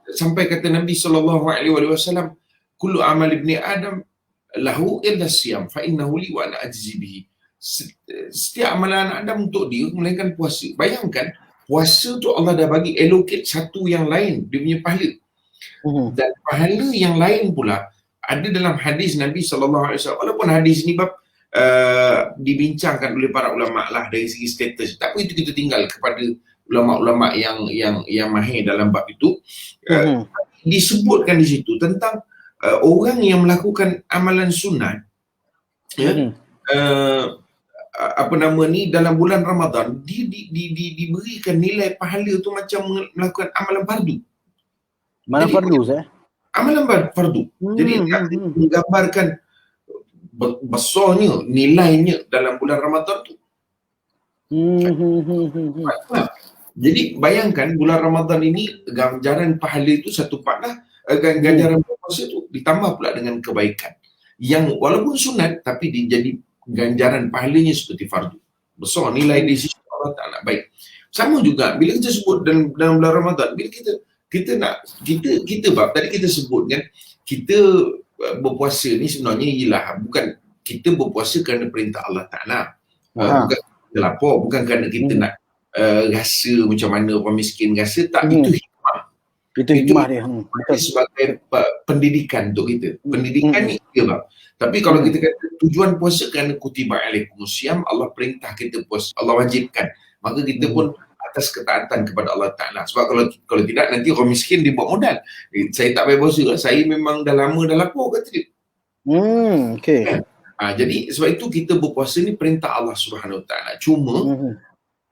Sampai kata Nabi sallallahu alaihi wasallam, kullu amal ibni Adam lahu illa siyam fa innahu li wa ana ajzi bihi. Setiap amalan anak Adam untuk dia melainkan puasa. Bayangkan, puasa tu Allah dah bagi allocate satu yang lain, dia punya pahala. Dan pahala yang lain pula ada dalam hadis Nabi sallallahu alaihi wasallam. Walaupun hadis ni bab dibincangkan oleh para ulama lah dari segi status, tak apa, itu kita tinggal kepada ulama-ulama yang mahir dalam bab itu. Disebutkan di situ tentang orang yang melakukan amalan sunat, apa nama ni, dalam bulan Ramadan, dia diberikan nilai pahala tu macam melakukan amalan fardu. Mana fardu saya? Amalan fardu. Jadi menggambarkan besarnya nilainya dalam bulan Ramadan tu. Jadi bayangkan bulan Ramadan ini ganjaran pahala itu satu part lah, ganjaran puasa tu ditambah pula dengan kebaikan yang walaupun sunat tapi jadi ganjaran pahalanya seperti fardu. Besar nilai di sisi Allah Taala. Baik. Sama juga bila kita sebut dalam bulan Ramadan, bila kita bab tadi kita sebut kan, kita berpuasa ni sebenarnya ialah bukan kita berpuasa kerana perintah Allah Taala. Bukan kita lapar, bukan kerana kita nak rasa macam mana orang miskin rasa, tak. Itu hikmah. Itu hikmah dia. Betul. Sebagai pendidikan untuk kita. Pendidikan ni dia bab. Tapi kalau kita kata tujuan puasa kerana kutiba alaikumusiyam, Allah perintah kita puasa, Allah wajibkan, maka kita pun atas ketaatan kepada Allah Ta'ala. Sebab kalau tidak, nanti orang miskin dia buat modal. Saya tak payah puasa, saya memang dah lama dah lapar, kata dia. Okay. Jadi sebab itu kita berpuasa ni perintah Allah Subhanahu Wa Ta'ala. Cuma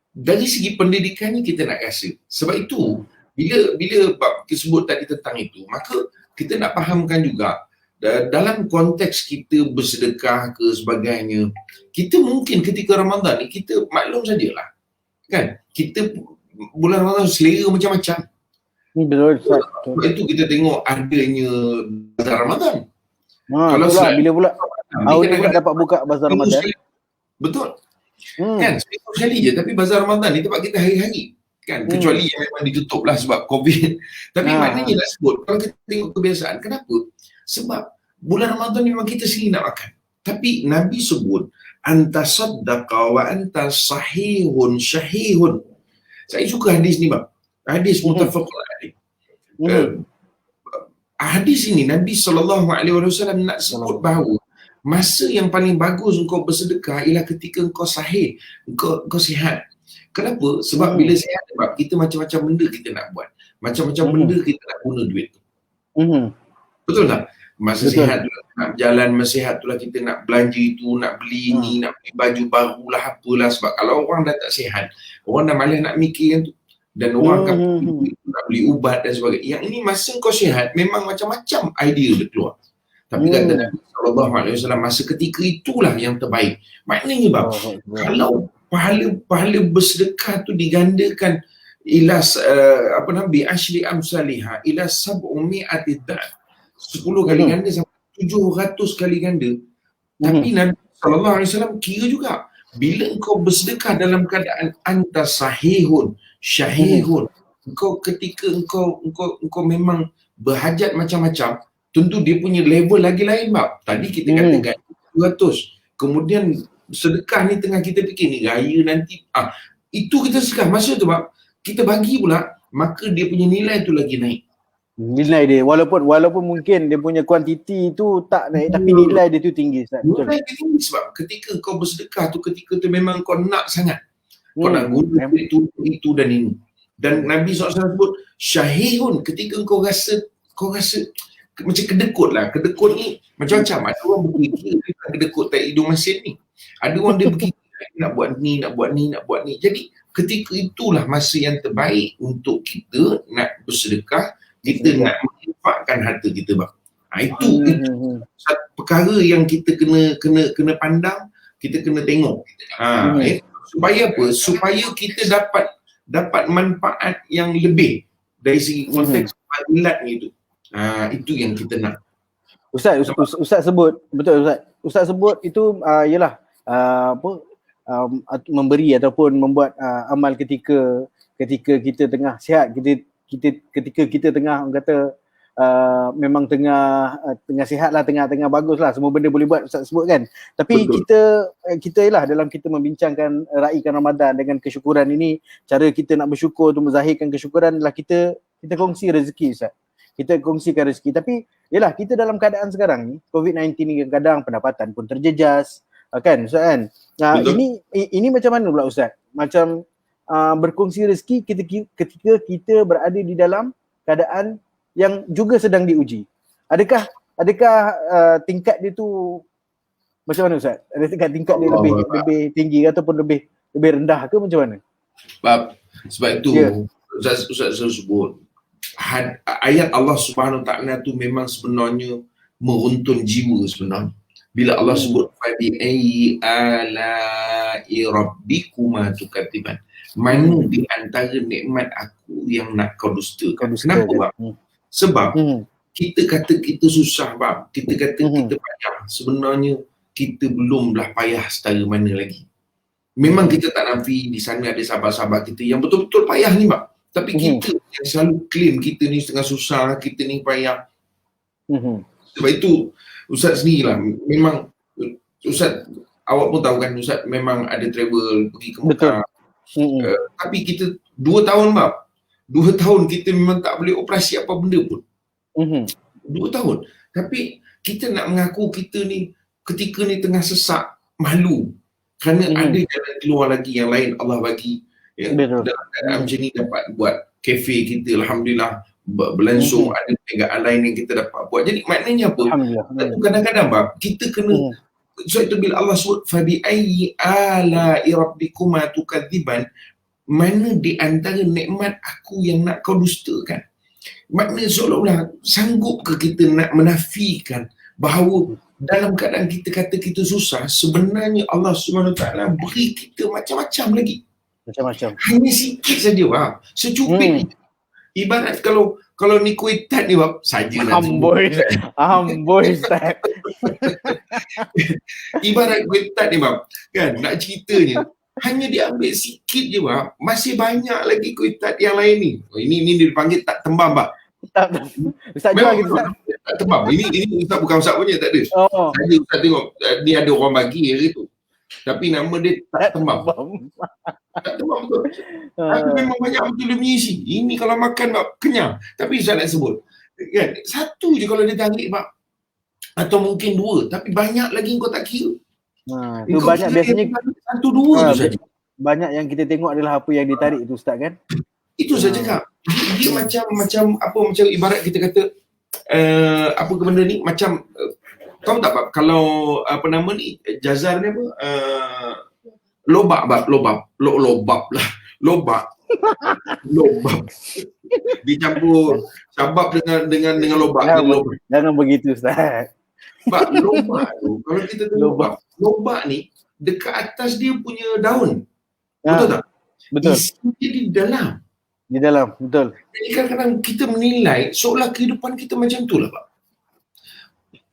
dari segi pendidikan ni kita nak rasa. Sebab itu bila kita sebut tadi tentang itu, maka kita nak fahamkan juga dalam konteks kita bersedekah ke sebagainya, kita mungkin ketika Ramadan ni kita maklum sajalah, kan, kita bulan Ramadan selera macam-macam. Betul. Sebab itu kita tengok adanya bazar Ramadan. Kalau bila pula awal ni dapat buka bazar Ramadan. Betul. Kan, sekali je, tapi bazar Ramadan ni tempat kita hari-hari, kan, kecuali yang memang ditutup lah sebab COVID. Tapi maknanya nak sebut, kalau kita tengok kebiasaan, kenapa? Sebab bulan Ramadan ni memang kita sendiri nak makan. Tapi Nabi sebut, anta saddaqa wa anta sahihun syahihun. Saya suka hadis ni bang. Hadis muttafaqun alaih. Hadis ini Nabi SAW nak sebut bahawa masa yang paling bagus engkau bersedekah ialah ketika engkau sahih, engkau sihat. Kenapa? Sebab bila sihat, sebab kita macam-macam benda kita nak buat. Macam-macam benda kita nak guna duit tu. Betul tak? Masa sihat tu nak berjalan, masa sihat tu lah kita nak belanja itu, nak beli ni, nak beli baju baru lah, apalah. Sebab kalau orang dah tak sihat, orang dah malas nak mikir yang tu. Dan orang akan nak beli ubat dan sebagainya. Yang ini masa kau sihat, memang macam-macam idea dia keluar. Tapi kata Nabi SAW, masa ketika itulah yang terbaik. Maknanya bang, kalau pahala bersedekah tu digandakan ila bi ashri amsalihha ila 700 dha'f, 10 kali ganda sampai 700 kali ganda. Tapi Nabi SAW kira juga, bila engkau bersedekah dalam keadaan anta sahihun syahihun, engkau ketika engkau memang berhajat macam-macam, tentu dia punya level lagi lain bab. Tadi kita katakan 200, kemudian sedekah ni tengah kita fikir ni raya nanti, itu kita sedekah masa tu bab, kita bagi pula, maka dia punya nilai tu lagi naik. Nilai dia walaupun mungkin dia punya kuantiti tu tak naik, tapi nilai dia tu tinggi. Betul. Nilai dia tinggi sebab ketika kau bersedekah tu, ketika tu memang kau nak sangat, kau nak guna itu dan ini. Dan Nabi SAW sebut syahihun, ketika kau rasa macam kedekut lah. Kedekut ni macam-macam. Ada orang berfikir kedekut tak hidung masin ni. Ada orang dia berfikir nak buat ni, nak buat ni, nak buat ni. Jadi ketika itulah masa yang terbaik untuk kita nak bersedekah, kita nak menginfakkan harta kita bang. Itu satu perkara yang kita kena pandang, kita kena tengok. Supaya apa? Supaya kita dapat manfaat yang lebih dari segi konteks fadilat ni itu. Itu yang kita nak. Ustaz sebut, betul Ustaz. Ustaz sebut itu ialah memberi ataupun membuat amal ketika kita tengah sihat, ketika kita tengah orang kata memang tengah sihat lah, tengah bagus lah, semua benda boleh buat Ustaz sebut kan. Tapi kita ialah dalam kita membincangkan raikan Ramadan dengan kesyukuran ini, cara kita nak bersyukur untuk menzahirkan kesyukuran adalah kita kongsi rezeki Ustaz. Kita kongsikan rezeki. Tapi yalah, kita dalam keadaan sekarang ni COVID-19 ni kadang-kadang pendapatan pun terjejas, kan Ustaz kan. Ini macam mana pula Ustaz? Macam berkongsi rezeki ketika kita berada di dalam keadaan yang juga sedang diuji. Adakah tingkat dia tu macam mana Ustaz? Ada tingkat dia lebih tinggi ataupun lebih rendah ke macam mana? Sebab itu Ustaz sebut ayat Allah Subhanahu Wa Taala tu memang sebenarnya meruntun jiwa sebenarnya. Bila Allah sebut fabi ayyi ala'i rabbikuma tukadziban, mana di antara nikmat aku yang nak kau dustakan. Kenapa? Sebab kita kata kita susah bab, kita kata kita payah, sebenarnya kita belumlah payah setara mana lagi. Memang kita tak nafi di sana ada sahabat-sahabat kita yang betul-betul payah ni bab. Tapi kita yang selalu claim kita ni setengah susah, kita ni payah. Sebab itu Ustaz sendirilah, memang Ustaz, awak pun tahu kan Ustaz memang ada travel pergi ke Mekah. Tapi kita 2 tahun bab, 2 tahun kita memang tak boleh operasi apa benda pun. 2 tahun. Tapi kita nak mengaku kita ni ketika ni tengah sesak, malu. Kerana ada jalan keluar lagi yang lain Allah bagi. Ya, dalam keadaan macam ni dapat buat kafe kita, Alhamdulillah, berlangsung, ada perniagaan lain yang kita dapat buat. Jadi maknanya apa? Kadang-kadang bab, kita kena, sebab itu bila Allah sebut fabi ayyi ala'i rabbikuma tukadziban, mana di antara nikmat aku yang nak kau dustakan. Maknanya seolah-olah sanggup ke kita nak menafikan bahawa dalam keadaan kita kata kita susah, sebenarnya Allah Subhanahu Wa Taala beri kita macam-macam lagi. Macam-macam. Hanya sikit saja bab. Secupit ni. Ibarat kalau ni kuih tat ni bab, saja nak amboi Ustaz. Ibarat kuih tat ni bab, kan, nak ceritanya hanya diambil sikit je bab, masih banyak lagi kuih tat yang lain ni. Ini dia dipanggil tak tembam bab. Ustaz jual gitu Ustaz. Tak tembam. Ini Ustaz bukan Ustaz punya, tak ada. Saja Ustaz tengok ni ada orang bagi hari tu. Tapi nama dia tak tembam. Tak tembam betul. Tapi memang banyak betul dia punya isi. Ini kalau makan bab kenyang. Tapi Ustaz nak sebut, kan, satu je kalau dia tarik bab, atau mungkin 2, tapi banyak lagi kau tak kira. Itu banyak biasanya 1-2 tu saja. Banyak yang kita tengok adalah apa yang ditarik itu Ustaz kan. Itu saya cakap. Dia macam ibarat kita kata apa ke benda ni, macam tahu tak bab, kalau apa nama ni, jazar ni apa, lobak dicampur sabab dengan lobak. Jangan begitu Ustaz. Bab lobak tu, kalau kita tengok lobak ni dekat atas dia punya daun, betul tak? Betul. Isi dia di dalam, betul. Jadi kadang-kadang kita menilai seolah kehidupan kita macam tu lah Pak.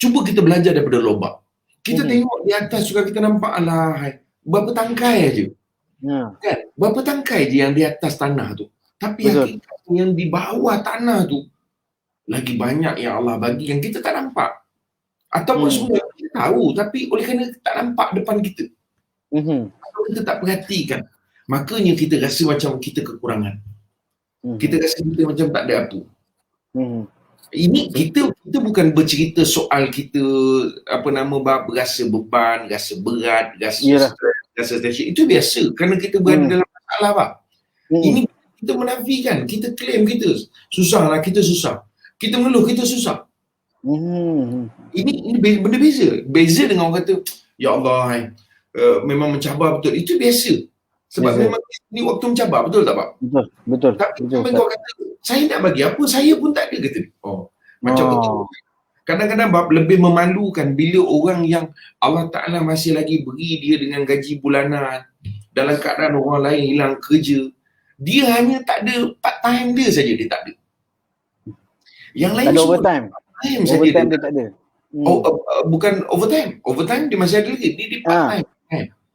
Cuba kita belajar daripada lobak. Kita tengok di atas juga kita nampak, alah, berapa tangkai aja. Kan? Berapa tangkai je yang di atas tanah tu. Tapi yang di bawah tanah tu lagi banyak yang Allah bagi yang kita tak nampak. Ataupun sebenarnya kita tahu, tapi oleh kerana tak nampak depan kita. Atau kita tak perhatikan, makanya kita rasa macam kita kekurangan. Kita rasa kita macam tak ada apa. Ini kita bukan bercerita soal kita berasa beban, rasa berat, rasa stres. Itu biasa kerana kita berada dalam masalah Pak. Ini kita menafikan, kita claim kita susah lah, kita susah. Kita mengeluh kita susah. Ini benda beza dengan orang kata, ya Allah, memang mencabar betul. Itu biasa. Sebab memang ni waktu mencabar, betul tak Pak? Betul. Tapi kau kata, saya nak bagi apa, saya pun tak ada, kata. Macam betul. Kadang-kadang Bab lebih memalukan bila orang yang Allah Ta'ala masih lagi beri dia dengan gaji bulanan, dalam keadaan orang lain hilang kerja, dia hanya tak ada part time dia saja dia tak ada. Yang lain Tak ada semua overtime. time saja Overtime dia dia tak ada. bukan overtime. Overtime dia masih ada lagi. Dia part time.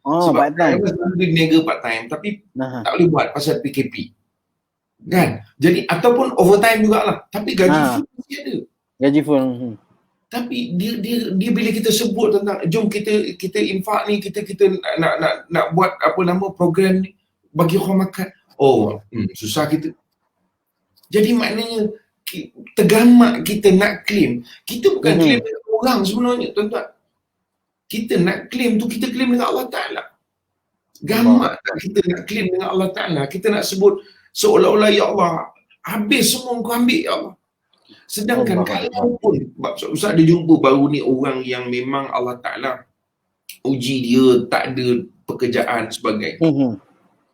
Oh, Sebab part time. dia niaga part time tapi Nah. tak boleh buat pasal PKP. Kan? Jadi ataupun overtime jugalah. Tapi gaji full mesti ada. Gaji full. Tapi dia bila kita sebut tentang jom kita infak ni, kita nak buat apa nama program ni bagi orang makan. Susah kita. Jadi maknanya tergamak kita nak claim. Kita bukan claim dengan orang sebenarnya, tuan-tuan. Kita nak claim tu, kita claim dengan Allah Ta'ala. Gamak tak kita nak claim dengan Allah Ta'ala. Kita nak sebut seolah-olah, ya Allah, habis semua kau ambil, ya Allah. Sedangkan kalau pun Ustaz ada jumpa baru ni orang yang memang Allah Ta'ala uji dia, tak ada pekerjaan sebagai.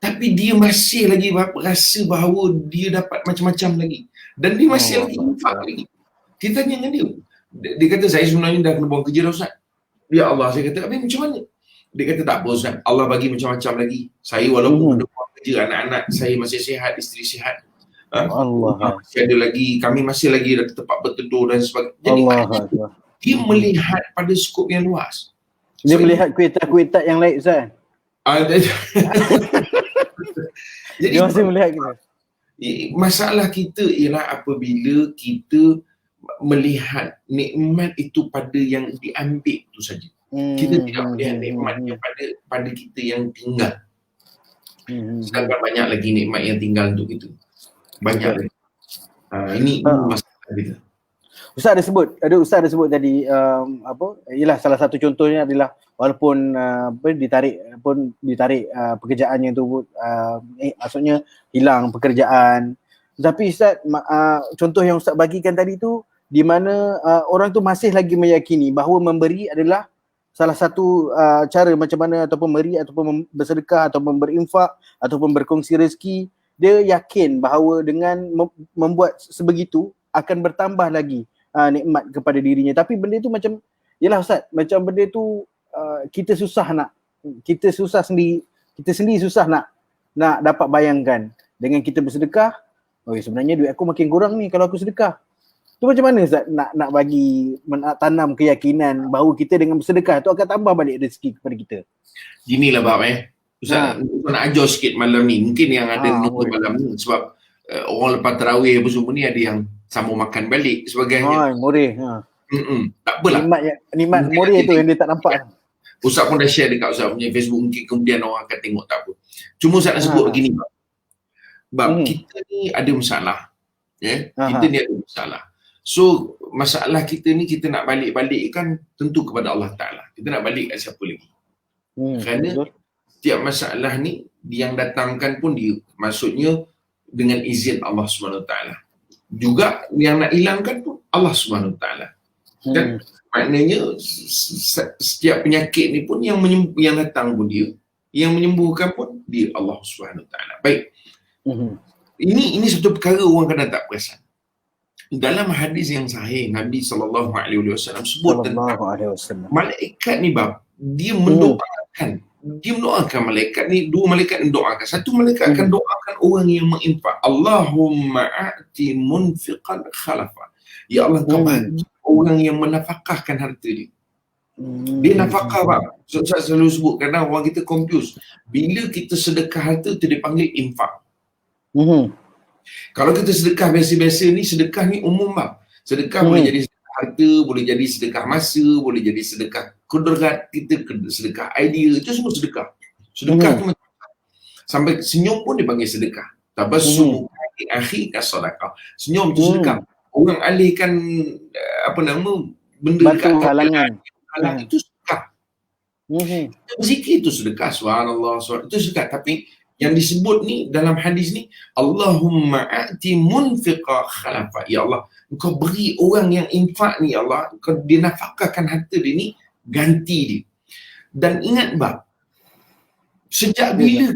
Tapi dia masih lagi rasa bahawa dia dapat macam-macam lagi. Dan dia masih lagi infak lagi. Kita tanya dengan dia. Dia kata, saya sebenarnya dah kena buang kerja dah Ustaz. Ya Allah, saya kata, habis macam mana? Dia kata, tak apa Ustaz, Allah bagi macam-macam lagi. Saya walaupun kena buang kerja, anak-anak saya masih sihat, isteri sihat. Allah. Masih ada lagi, kami masih lagi ada tempat berteduh dan sebagainya. Jadi dia melihat pada skop yang luas. Dia melihat kuitat-kuitat yang lain Ustaz. Jadi Dia masih melihat kita. Masalah kita ialah apabila kita melihat nikmat itu pada yang diambil tu saja. Kita tidak melihat nikmatnya pada kita yang tinggal. Sedangkan banyak lagi nikmat yang tinggal untuk kita. Banyak lagi. Ini masalah kita. Ustaz ada sebut tadi ialah salah satu contohnya adalah walaupun ditarik pekerjaannya tu maksudnya hilang pekerjaan. Tapi Ustaz contoh yang Ustaz bagikan tadi tu di mana orang tu masih lagi meyakini bahawa memberi adalah salah satu cara macam mana ataupun memberi ataupun bersedekah ataupun berinfak ataupun berkongsi rezeki. Dia yakin bahawa dengan membuat sebegitu akan bertambah lagi nikmat kepada dirinya. Tapi benda tu macam yalah Ustaz, macam benda tu kita sendiri susah nak dapat bayangkan. Dengan kita bersedekah, sebenarnya duit aku makin kurang ni kalau aku sedekah. Tu macam mana Ustaz nak bagi nak tanam keyakinan bahawa kita dengan bersedekah tu akan tambah balik rezeki kepada kita. Ginilah bab Ustaz nak ajar sikit malam ni. Mungkin yang ada nonton malam ni sebab orang lepas tarawih apa semua ni ada yang sambung makan balik sebagainya. Moreh. Tak apalah. Nikmat moreh tu yang dia tak nampak. Ustaz pun dah share dekat Ustaz punya Facebook, mungkin kemudian orang akan tengok, tak apa. Cuma Ustaz nak sebut begini bab kita ni ada masalah. Kita ni ada masalah. So masalah kita ni kita nak balik-balikkan tentu kepada Allah Ta'ala. Kita nak balik kat siapa lagi? Kerana setiap masalah ni yang datangkan pun dia, maksudnya dengan izin Allah SWT. Juga yang nak hilangkan pun Allah SWT. Dan maknanya setiap penyakit ni pun yang datang pun dia, yang menyembuhkan pun dia, Allah SWT. Baik. Ini satu perkara orang kadang tak perasan. Dalam hadis yang sahih, Nabi SAW sebut tentang malaikat ni bab, dia mendoakan malaikat ni, dua malaikat mendoakan. Satu malaikat akan doakan orang yang menginfak. Allahumma a'ti munfiqan khalafa. Ya Allah, kau bagi orang yang menafkahkan harta dia. Dia nafkah bab. Saya selalu sebut, kadang orang kita confuse. Bila kita sedekah harta tu dipanggil infak. Kalau kita sedekah biasa-biasa ni, sedekah ni umum bab. Sedekah boleh jadi sedekah harta, boleh jadi sedekah masa, boleh jadi sedekah kudrat kita, sedekah idea, itu semua sedekah. Sedekah tu macam sampai senyum pun dipanggil sedekah. Tabassum akhi kasadaqah. Senyum tu sedekah. Orang alihkan benda dekat halangan itu sedekah. Zikir itu sedekah, subhanallah, itu sedekah. Tapi yang disebut ni dalam hadis ni, Allahumma a'ti munfiqa khalafa. Ya Allah, engkau beri orang yang infak ni, ya Allah, engkau dia nafkahkan harta dia ni, ganti dia. Dan ingat bab, sejak bila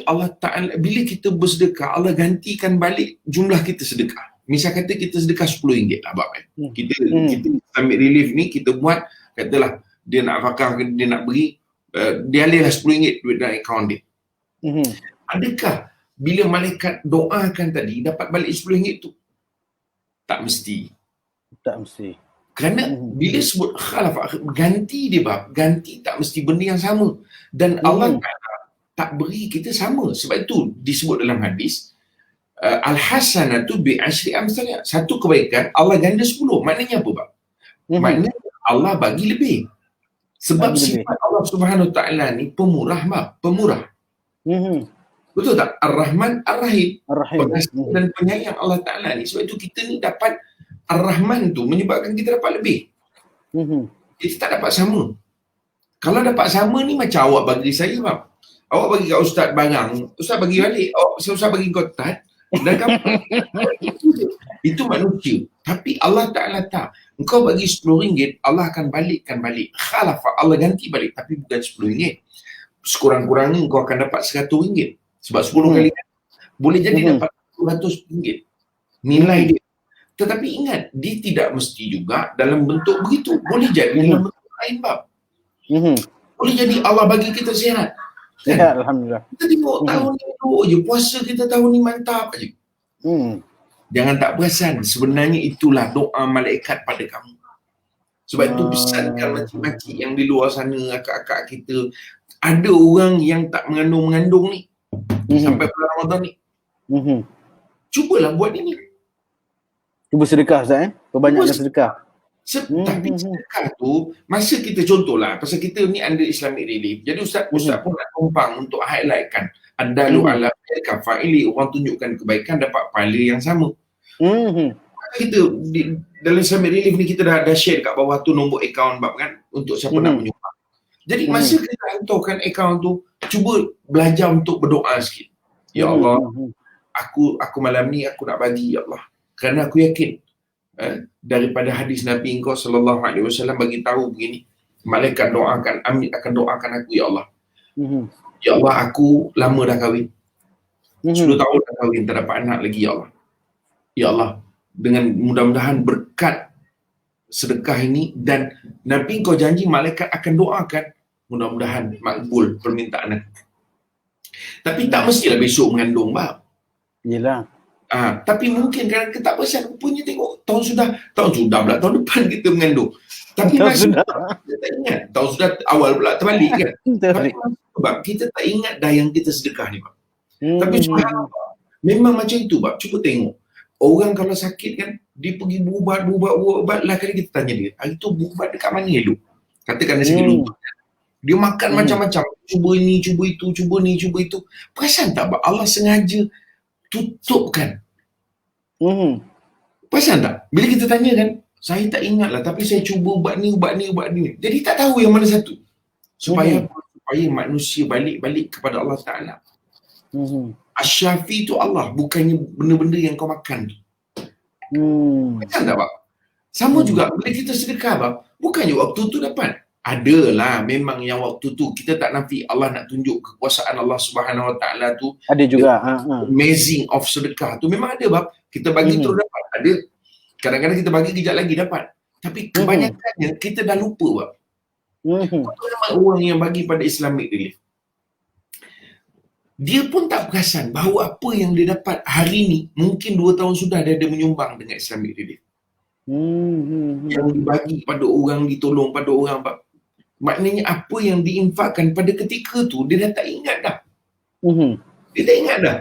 Allah Ta'ala, bila kita bersedekah, Allah gantikan balik jumlah kita sedekah. Misal kata kita sedekah RM10 lah bab. Kita Islamic Relief ni kita buat, katalah dia nak fakar, dia nak beri dia alihlah RM10 duit dalam akaun dia. Mhm. Adakah bila malaikat doakan tadi dapat balik RM10 tu? Tak mesti. Tak mesti. Kerana bila sebut khalaf, ganti dia bab, ganti tak mesti benda yang sama. Dan Allah tak beri kita sama. Sebab itu disebut dalam hadis, al-hasanatu bi asyri amsalha. Satu kebaikan Allah ganda 10. Maknanya apa bab? Maknanya Allah bagi lebih. Sebab Bagi lebih. sifat Allah Subhanahu Wa Taala ni pemurah bab, pemurah. Betul tak? Ar-Rahman, Ar-Rahim. Ar-Rahim. Pengasih dan penyayang Allah Ta'ala ni. Sebab itu kita ni dapat Ar-Rahman tu menyebabkan kita dapat lebih. Kita tak dapat sama. Kalau dapat sama ni macam awak bagi saya bang. Awak bagi kat ustaz barang, ustaz bagi balik. Ustaz bagi kau tak. Dan kamu itu manusia. Tapi Allah Ta'ala tak. Engkau bagi RM10, Allah akan balikkan balik. Khalafa, Allah ganti balik. Tapi bukan RM10. Sekurang-kurangnya engkau akan dapat RM100. Sebab 10 kali kan. Boleh jadi dapat RM200. Nilai dia. Tetapi ingat, dia tidak mesti juga dalam bentuk begitu. Boleh jadi dalam bentuk lain bab. Boleh jadi Allah bagi kita sihat. Ya, Alhamdulillah. Kita tengok tahun ni dulu je, puasa kita tahun ni mantap je. Jangan tak perasan, sebenarnya itulah doa malaikat pada kamu. Sebab itu pesankan makcik-makcik yang di luar sana, akak-akak kita, ada orang yang tak mengandung-mengandung ni sampai bulan Ramadan ni. Cubalah buat ini. Cuba sedekah Ustaz Perbanyakkan sedekah. Tapi sedekah tu, masa kita contohlah, pasal kita ni under Islamic Relief. Jadi Ustaz pun nak tumpang untuk highlightkan. Andalu ala kafa'ili, orang tunjukkan kebaikan dapat pahala yang sama. Kita dalam Islamic Relief ni kita dah share kat bawah tu nombor akaun bab kan, untuk siapa nak menyumbang. Jadi masa kita hantarkan akaun tu, cuba belajar untuk berdoa sikit. Ya Allah, aku malam ni aku nak bagi ya Allah. Kerana aku yakin daripada hadis Nabi engkau sallallahu alaihi wasallam bagi tahu begini, malaikat doakan, amin akan doakan aku ya Allah. Ya Allah, aku lama dah kahwin. 10 tahun dah kahwin, tak dapat anak lagi ya Allah. Ya Allah, dengan mudah-mudahan berkat sedekah ini dan Nabi engkau janji malaikat akan doakan, mudah-mudahan makbul permintaan aku. Tapi tak mestilah besok mengandung bab. Yelah. Tapi mungkin kadang kita tak perasan, rupanya tengok tahun sudah tahun depan kita mengandung. Tapi masih kita tak ingat. Tahun sudah awal pula terbalik kan. Tapi sebab kita tak ingat dah yang kita sedekah ni bab. Tapi subhanallah, memang macam itu bab. Cuba tengok. Orang kalau sakit kan, dia pergi berubat lah kali kita tanya dia, hari tu berubat dekat mana dulu? Katakan dia sakit lutut. Dia makan macam-macam. Cuba ini, cuba itu, cuba ni, cuba itu. Perasan tak bab? Allah sengaja tutupkan. Perasan tak? Bila kita tanya kan, saya tak ingat lah, tapi saya cuba ubat ni. Jadi tak tahu yang mana satu. Supaya manusia balik kepada Allah Ta'ala. Asy-Syafi tu Allah, bukannya benda-benda yang kau makan tu. Perasan tak bab? Sama juga bila kita sedekah bab, bukannya waktu tu dapat. Adalah memang yang waktu tu kita tak nafi Allah nak tunjuk kekuasaan Allah Subhanahu Wa Taala tu. Ada juga. Amazing of sedekah tu memang ada bab. Kita bagi terus dapat. Ada. Kadang-kadang kita bagi kejap lagi dapat. Tapi kebanyakannya kita dah lupa bab. Ramai orang yang bagi pada Islamic Relief, dia pun tak perasan bahawa apa yang dia dapat hari ni mungkin 2 tahun sudah dia ada menyumbang dengan Islamic Relief. Yang dibagi pada orang, ditolong pada orang bab. Maknanya apa yang diinfakkan pada ketika tu dia dah tak ingat dah. Dia tak ingat dah.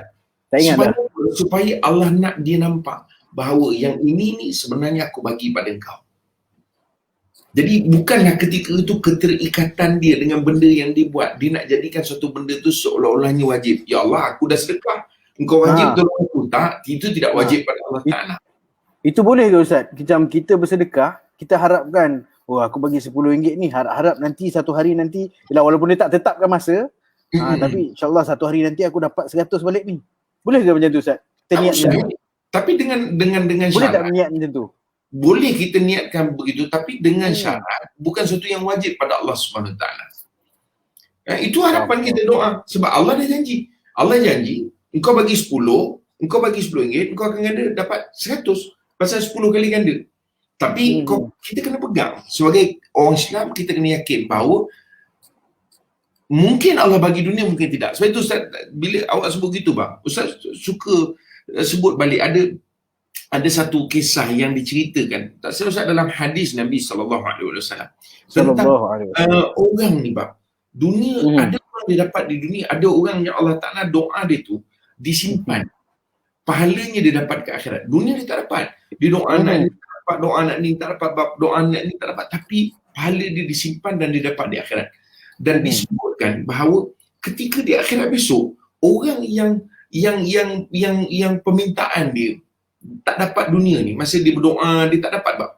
Supaya Allah nak dia nampak bahawa yang ini ni sebenarnya aku bagi pada engkau. Jadi bukanlah ketika itu keterikatan dia dengan benda yang dia buat. Dia nak jadikan suatu benda tu seolah-olahnya wajib. Ya Allah, aku dah sedekah, engkau wajib tolong aku. Tak, itu tidak wajib pada Allah Ta'ala. Itu boleh ke Ustaz? Macam kita bersedekah, kita harapkan, aku bagi RM10 ni, harap nanti satu hari nanti, walaupun dia tak tetapkan masa, tapi insyaAllah satu hari nanti aku dapat 100 balik ni. Boleh ke macam tu Ustaz? Kita niat macam tu. Tapi dengan boleh syarat. Tak niat macam tu? Boleh kita niatkan begitu, tapi dengan syarat, bukan sesuatu yang wajib pada Allah Subhanahu Wa Taala. Itu harapan kita doa. Sebab Allah dah janji. Allah janji, engkau bagi 10, engkau bagi RM10, engkau akan dapat 100. Pasal 10 kali ganda. Tapi kita kena pegang. Sebagai orang Islam, kita kena yakin bahawa mungkin Allah bagi dunia, mungkin tidak. Sebab itu Ustaz, bila awak sebut gitu bang, Ustaz suka sebut balik ada satu kisah yang diceritakan, tak salah Ustaz, dalam hadis Nabi SAW tentang orang ni bang. Dunia, ada orang dia dapat di dunia, ada orang yang Allah Ta'ala doa dia tu disimpan. Pahalanya dia dapat ke akhirat. Dunia dia tak dapat. Dia doa nak ni tak dapat, doa nak ni tak dapat, doa nak ni tak dapat, tapi pahala dia disimpan dan dia dapat di akhirat. Dan disebutkan bahawa ketika di akhirat besok, orang yang permintaan dia tak dapat dunia ni, masa dia berdoa dia tak dapat bang.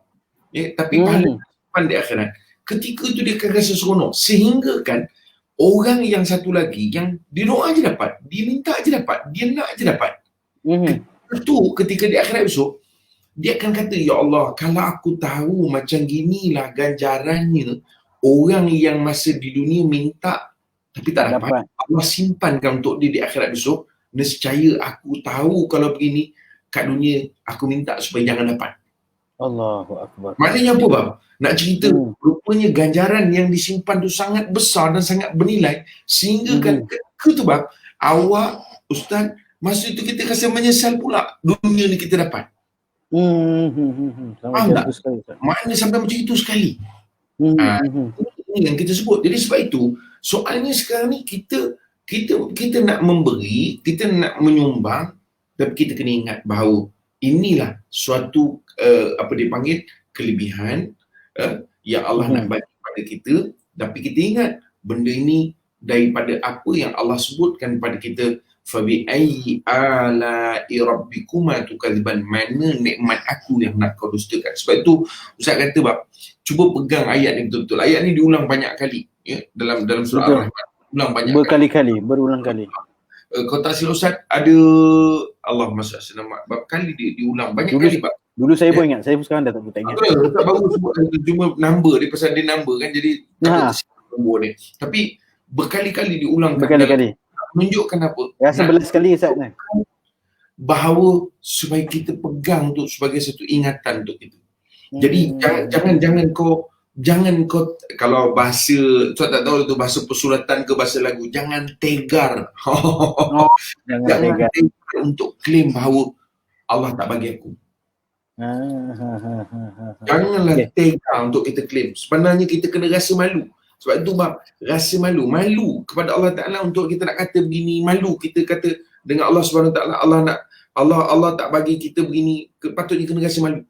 Tapi pahala disimpan di akhirat. Ketika itu dia akan rasa seronok, sehingga kan orang yang satu lagi yang dia doa je dapat, dia minta je dapat, dia nak je dapat. Ketika di akhirat besok, dia akan kata, ya Allah, kalau aku tahu macam ginilah ganjarannya orang yang masa di dunia minta tapi tak dapat, Allah simpankan untuk dia di akhirat besok. Nescaya aku tahu kalau begini kat dunia aku minta supaya jangan dapat. Allahu Akbar. Maknanya apa bang? Nak cerita rupanya ganjaran yang disimpan tu sangat besar dan sangat bernilai, sehingga kan ketika tu bang, awak Ustaz, masa itu kita rasa menyesal pula dunia ni kita dapat. Faham tak? Maknanya sampai macam itu sekali. Ini yang kita sebut. Jadi sebab itu soalnya sekarang ni kita nak memberi, kita nak menyumbang, tapi kita kena ingat bahawa inilah suatu apa dipanggil kelebihan yang Allah nak bagi kepada kita, tapi kita ingat benda ini daripada apa yang Allah sebutkan kepada kita, fabi ayyi ala'i rabbikuma tukadziban, mana nikmat aku yang nak kau dustakan. Sebab itu Ustaz kata bab, cuba pegang ayat ni betul-betul. Ayat ni diulang banyak kali dalam surah Al-Rahman. Ulang banyak berulang kali. Kau tak silap Ustaz, ada Allah masya Allah bab kali diulang banyak kali bab. Dulu saya pun ingat, saya pun sekarang dah tak ingat. Ustaz baru sebut cuma number dia, pasal dia number kan, jadi nombor ni. Tapi berkali-kali diulang. Berkali-kali. Menunjukkan apa? Rasa 11 kali Ustaz ni. Bahawa supaya kita pegang tu sebagai satu ingatan untuk kita. Jadi jangan kau kalau bahasa Ustaz tak tahu tu bahasa persulatan ke bahasa lagu, jangan tegar. Jangan tegar untuk klaim bahawa Allah tak bagi aku. Janganlah tegar untuk kita klaim. Sebenarnya kita kena rasa malu. Sebab itu bang, rasa malu kepada Allah Ta'ala untuk kita nak kata begini, malu kita kata dengan Allah Subhanahu Ta'ala, Allah tak bagi kita begini, patutnya kena rasa malu.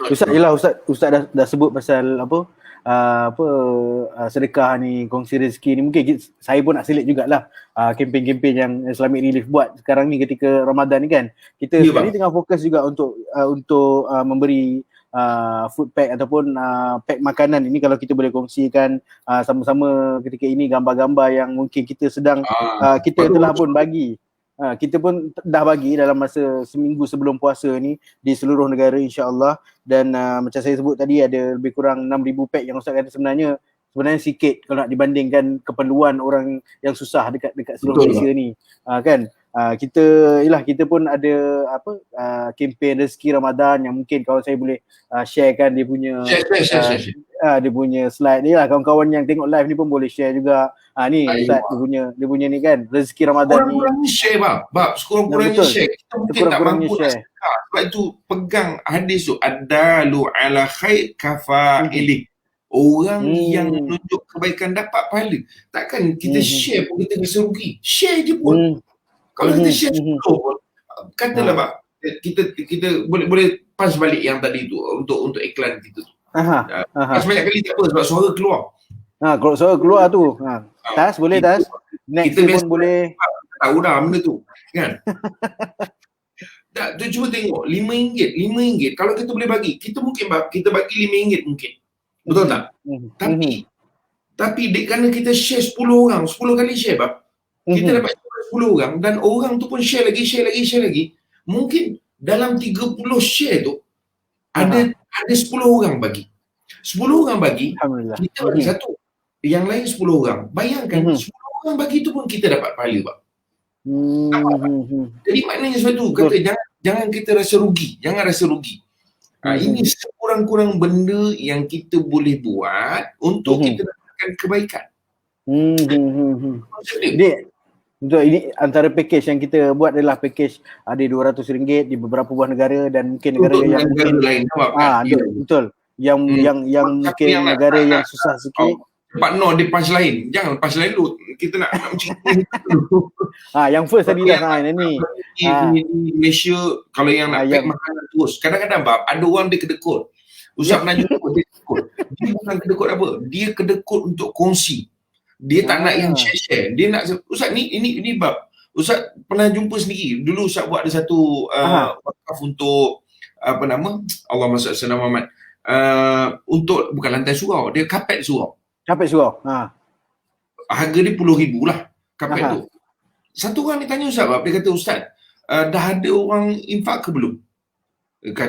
Ustaz dah sebut pasal sedekah ni, kongsi rezeki ni. Mungkin saya pun nak selit jugalah kempen-kempen yang Islamic Relief buat sekarang ni ketika Ramadan ni kan. Kita sekarang ni tengah fokus juga untuk memberi food pack ataupun pack makanan ini. Kalau kita boleh kongsikan sama-sama ketika ini gambar-gambar yang mungkin kita sedang kita telah pun bagi. Kita pun dah bagi dalam masa seminggu sebelum puasa ni di seluruh negara insya-Allah. Dan macam saya sebut tadi, ada lebih kurang 6,000 pack yang Ustaz kata sebenarnya sikit kalau nak dibandingkan keperluan orang yang susah dekat seluruh Malaysia ni. Kan? Kita pun ada kempen rezeki Ramadan yang mungkin kawan saya boleh sharekan dia punya share. Dia punya slide ni lah. Kawan-kawan yang tengok live ni pun boleh share juga. Ni Ustaz dia punya ni kan, rezeki Ramadan ni. Kurang-kurangnya share bab. Sekurang-kurangnya share. Kita mungkin tak mampu share. Sebab itu pegang hadis tu, adalu ala khair kafa'ili. Orang yang menunjuk kebaikan dapat pahala. Takkan kita share pun kita rasa rugi. Share je pun. Kalau kita share pun, katalah bab, kita boleh pas balik yang tadi tu untuk iklan kita tu. Pas banyak kali tak apa sebab suara keluar. Kalau suara keluar tu. Tas boleh tas. Next kita pun boleh. Tahu dah benda tu kan. Tak, tu cuba tengok RM5. Kalau kita boleh bagi, kita mungkin kita bagi RM5 mungkin. Betul tak? Tapi kerana kita share 10 orang, 10 kali share bab. Kita dapat 10 orang dan orang tu pun share lagi. Mungkin dalam 30 share tu ada 10 orang bagi. 10 orang bagi, kita bagi satu. Yang lain 10 orang. Bayangkan 10 orang bagi tu pun kita dapat pahala bab. Jadi maknanya sebab tu kata jangan kita rasa rugi. Jangan rasa rugi. Ini sekurang-kurang benda yang kita boleh buat untuk kita mendapatkan kebaikan. Konsep dia. Jadi untuk ini antara package yang kita buat adalah package ada RM200 di beberapa buah negara dan mungkin negara Untuk yang negara mungkin lain jawab kan. betul. Yang mungkin yang nak- negara yang nak- susah sikit. Cepat no dia punch lain. Jangan punch lain dulu. Kita nak macam dulu. Yang first tadi dah ini. Di Malaysia kalau yang nak pack yang- makanan terus. Kadang-kadang bab ada orang dia kedekut. Ustaz pernah jumpa dia kedekut. Dia bukan kedekut apa? Dia kedekut untuk kongsi. Dia tak nak yang share. Dia nak Ustaz ini bab. Ustaz pernah jumpa sendiri. Dulu Ustaz buat ada satu wakaf untuk apa nama? Allah Masya Allah Muhammad. Untuk bukan lantai surau, dia kapet surau. Capek surau. Harga dia RM10,000 lah kapet tu. Satu orang ni tanya Ustaz bab, dia kata Ustaz, dah ada orang infak ke belum?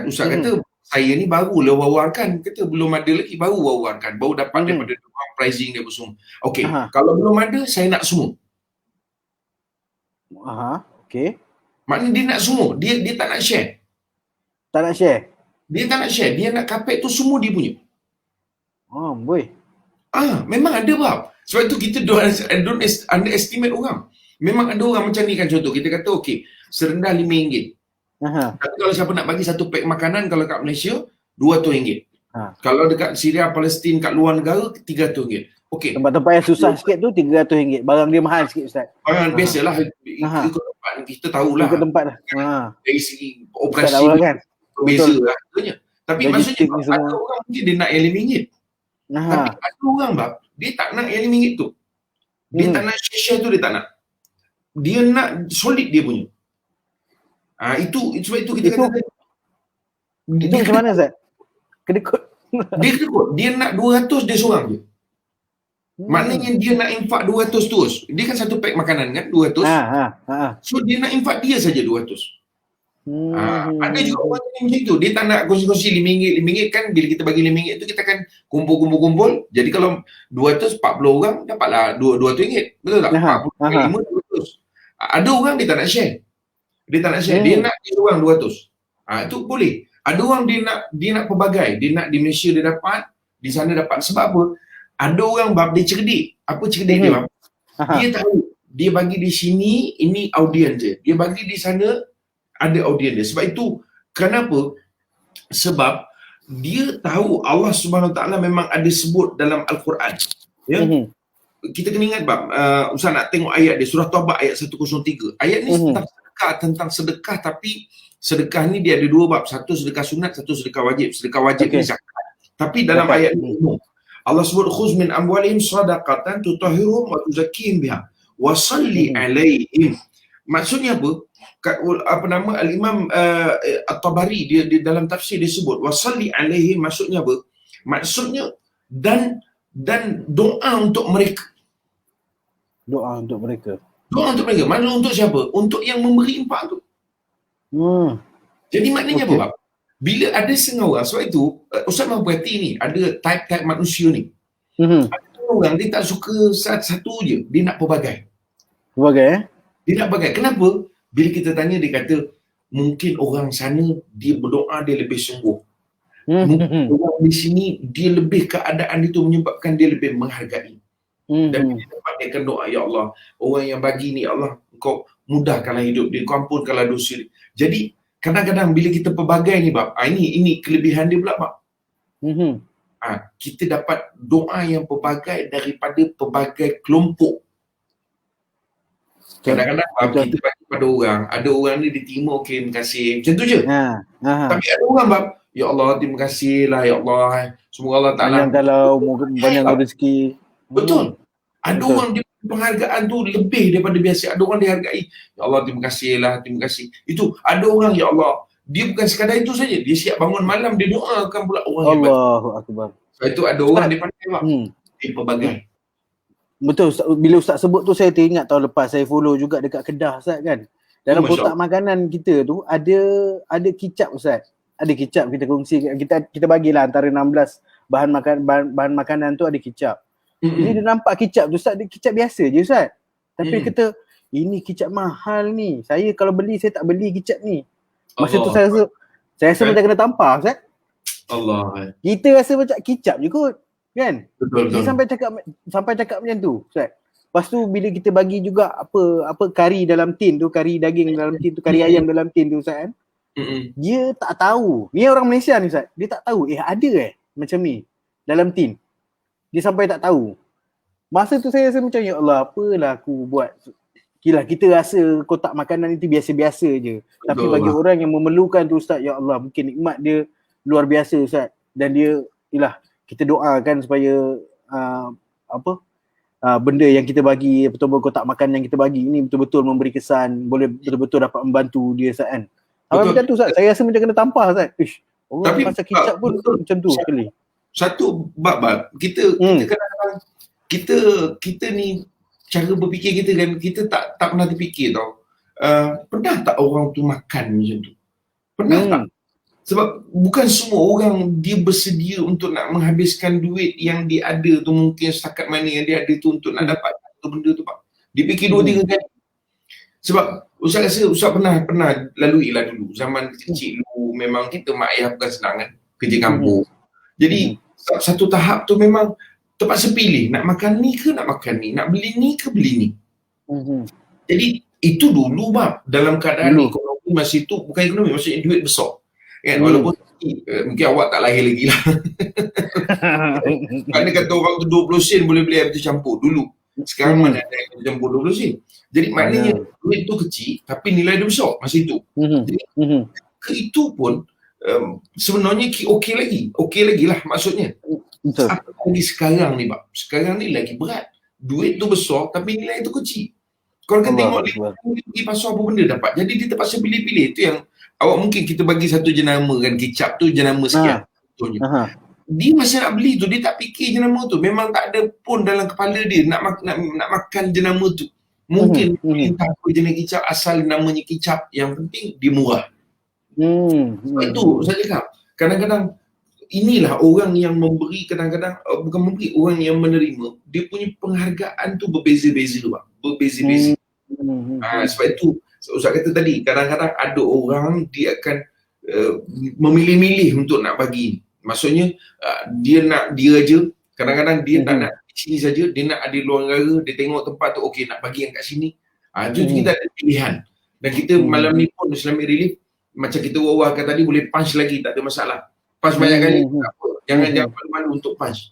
Ustaz kata saya ni barulah wawarkan, kata belum ada lagi, baru wawarkan, baru dapat daripada orang pricing dia semua. Okey, kalau belum ada saya nak semua. Okey. Maknanya dia nak semua, dia tak nak share. Tak nak share. Dia tak nak share, dia nak kapet tu semua dia punya. Boy. Memang ada bab. Sebab tu kita don't underestimate orang. Memang ada orang macam ni kan, contoh kita kata okey, serendah RM5. Tapi kalau siapa nak bagi satu pack makanan, kalau kat Malaysia RM200. Kalau dekat Syria, Palestin, kat luar negara RM300. Okey. Tempat-tempat yang susah sikit tu RM300. Barang dia mahal sikit Ustaz. Barang biasalah ikut tempat kita tahulah. Ikut tempat dah. Dari segi Ustaz operasi tahu lah kan. berbeza lah katanya. Tapi Logistik maksudnya ni semua. ada orang mungkin dia nak yang RM5. Tapi ada orang bab, dia tak nak yang RM5 tu. Dia tak nak share tu, dia tak nak. Dia nak solid dia punya. Sebab itu kita kata Itu macam mana Ustaz? Kedekut. dia kedekut. Dia nak 200, dia seorang je. Maknanya dia nak infak 200 terus. Dia kan satu pack makanan kan, 200. So dia nak infak dia saja 200. Ada juga orang yang macam tu. Dia tak nak kongsi-kongsi RM5 kan, bila kita bagi RM5 tu kita kan kumpul. Jadi kalau 200, 40 orang dapatlah RM200. Betul tak? 40, 200. Ada orang dia tak nak share. Dia tak nak share. Dia nak dia seorang 200. Itu boleh. Ada orang dia nak pelbagai. Dia nak di Malaysia dia dapat, di sana dapat. Sebab apa? Ada orang bab dia cerdik. Apa cerdik dia bab? Dia tahu. Dia bagi di sini, ini audien je. Dia bagi di sana, ada audien dia. Sebab itu, kenapa? Sebab dia tahu Allah Subhanahu Wa Taala memang ada sebut dalam Al-Quran. Ya. Kita kena ingat bab, Ustaz nak tengok ayat dia, surah Taubah ayat 103. Ayat ni tentang sedekah, tapi sedekah ni dia ada dua bab. Satu sedekah sunat, satu sedekah wajib. Sedekah wajib ni zakat. Tapi dalam ayat ni Allah sebut khuz min amwalihim sadaqatan tutahhiruhum wa tuzakkihim biha wa salli alaihim. Maksudnya apa? Apa nama Al-Imam At-Tabari dia dalam tafsir dia sebut wa salli alaihim, maksudnya apa? Maksudnya dan doa untuk mereka. Doa untuk mereka. Doa untuk mereka. Maksudnya untuk siapa? Untuk yang memberi infak tu. Jadi maknanya apa? Bila ada setengah orang, sebab itu Ustaz mahu berhati ni, ada type-type manusia ni. Ada orang dia tak suka satu je, dia nak pelbagai. Dia nak pelbagai. Kenapa? Bila kita tanya dia kata mungkin orang sana dia berdoa dia lebih sungguh. Mungkin orang di sini dia lebih keadaan itu menyebabkan dia lebih menghargai. Dan dia dapat dia akan doa, ya Allah, orang yang bagi ni Allah, kau mudahkanlah hidup dia, kau ampunkanlah dosa dia. Jadi kadang-kadang bila kita pelbagai ni bab, ini kelebihan dia pula bab. Kita dapat doa yang pelbagai daripada pelbagai kelompok. Kadang-kadang bab, kita bagi pada orang, ada orang ni diterima, okey, terima kasih, macam tu je. Tapi ada orang bab, ya Allah, terima kasih lah, ya Allah, semoga Allah Ta'ala kalau banyak rezeki. Betul. Ada orang dia penghargaan tu lebih daripada biasa. Ada orang dihargai, ya Allah, terima kasih lah, terima kasih. Itu ada orang, ya Allah, dia bukan sekadar itu saja, dia siap bangun malam, dia doakan pula orang hebat. Allahu Akbar. Sebab itu ada orang dia pandai bab. Dia pelbagai. Betul, bila Ustaz sebut tu saya teringat tahun lepas saya follow juga dekat Kedah Ustaz kan. Dalam kotak makanan kita tu ada kicap Ustaz. Ada kicap kita kongsi, kita bagilah antara 16 bahan makanan tu ada kicap. Jadi dia nampak kicap tu Ustaz, dia kicap biasa je Ustaz. Tapi kata ini kicap mahal ni. Saya kalau beli saya tak beli kicap ni. Masa tu saya rasa macam kena tampar Ustaz. Allah. Kita rasa macam kicap je kot. Kan? Betul, Dia sampai cakap macam tu, Ustaz. Lepas tu bila kita bagi juga apa kari dalam tin tu, kari daging dalam tin tu, kari ayam dalam tin tu, Ustaz kan. Dia tak tahu. Ni orang Malaysia ni, Ustaz. Dia tak tahu ada macam ni dalam tin. Dia sampai tak tahu. Masa tu saya rasa macam, ya Allah, apalah aku buat. Kita rasa kotak makanan itu biasa-biasa je. Tapi bagi orang yang memerlukan tu, Ustaz, ya Allah, mungkin nikmat dia luar biasa, Ustaz. Dan dia, kita doakan supaya benda yang kita bagi, betul-betul kotak makan yang kita bagi ni betul-betul memberi kesan, boleh betul-betul dapat membantu dia, Ustaz kan. Macam tu, Ustaz. Saya rasa macam kena tampar, Ustaz. Orang Tapi pasal kicap pun macam tu sekali. Satu bab kita kadang-kadang kita ni cara berfikir kita kan, kita tak pernah terfikir tau. Pernah tak orang tu makan macam tu? Pernah tak? Sebab bukan semua orang dia bersedia untuk nak menghabiskan duit yang dia ada tu, mungkin setakat mana yang dia ada tu untuk nak dapat satu benda tu, Pak. Dia fikir 2-3 kali. Sebab Ustaz rasa Ustaz pernah lalui lah dulu. Zaman kecil dulu memang kita mak ayah bukan senang kan, kerja kampung. Jadi satu tahap tu memang terpaksa pilih, nak makan ni ke nak makan ni, nak beli ni ke beli ni. Jadi itu dulu, Bab, dalam keadaan ekonomi masa itu, bukan ekonomi, maksudnya duit besar kan. Walaupun mungkin awak tak lahir lagi lah. Kerana kata orang tu 20 sen boleh beli air putih campur dulu. Sekarang mana ada air putih campur 20 sen. Jadi maknanya duit tu kecil tapi nilai dia besar masa itu. Jadi itu pun sebenarnya okey lagi lah maksudnya. Betul. Apalagi sekarang ni, Bab. Sekarang ni lagi berat. Duit tu besar tapi nilai tu kecil. Kau akan tengok pergi pasar apa benda dapat. Jadi dia terpaksa pilih-pilih. Itu yang awak mungkin kita bagi satu jenama kan, kicap tu jenama sekian. Dia masih nak beli tu, dia tak fikir jenama tu. Memang tak ada pun dalam kepala dia nak makan jenama tu. Mungkin entah apa jenis kicap, asal namanya kicap, yang penting dia murah. Sebab itu saya cakap, kadang-kadang inilah orang yang memberi, kadang-kadang bukan memberi, orang yang menerima, dia punya penghargaan tu berbeza-beza, Bang. Berbeza-beza. Sebab itu Ustaz kata tadi, kadang-kadang ada orang dia akan memilih-milih untuk nak bagi. Maksudnya dia nak dia aja, kadang-kadang dia tak nak di sini saja, dia nak ada luar negara, dia tengok tempat tu, okey nak bagi yang kat sini. Itu kita ada pilihan. Dan kita malam ni pun Islamic Relief, macam kita wawarkan tadi, boleh punch lagi, tak ada masalah. Punch banyak kali, tak apa. Jangan malu untuk punch.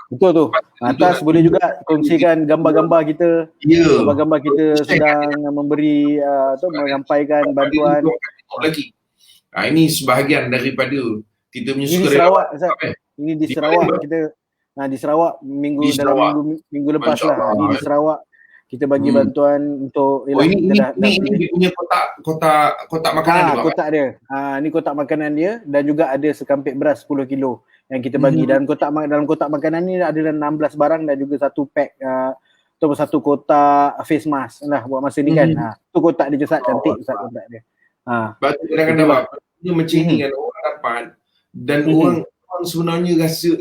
Betul tu. Atas boleh juga kongsikan gambar-gambar kita. Gambar-gambar kita sedang memberi menyampaikan bantuan lagi. Ini sebahagian daripada kita punya sukarela. Ini Sarawak, ini di Sarawak kita. Di Sarawak minggu lepas lah. Di Sarawak kita bagi bantuan untuk ini punya kotak makanan dia. Kotak dia. Ini kotak makanan dia, dan juga ada sekampit beras 10 kilo yang kita bagi. Dalam kotak makanan ni ada 16 barang dan juga satu pack atau satu kotak face mask lah buat masa ni kan. Tu kotak dia Ustaz, cantik Ustaz kotak dia. Batu kadang-kadang dia macam ni kan orang dapat, dan orang sebenarnya rasa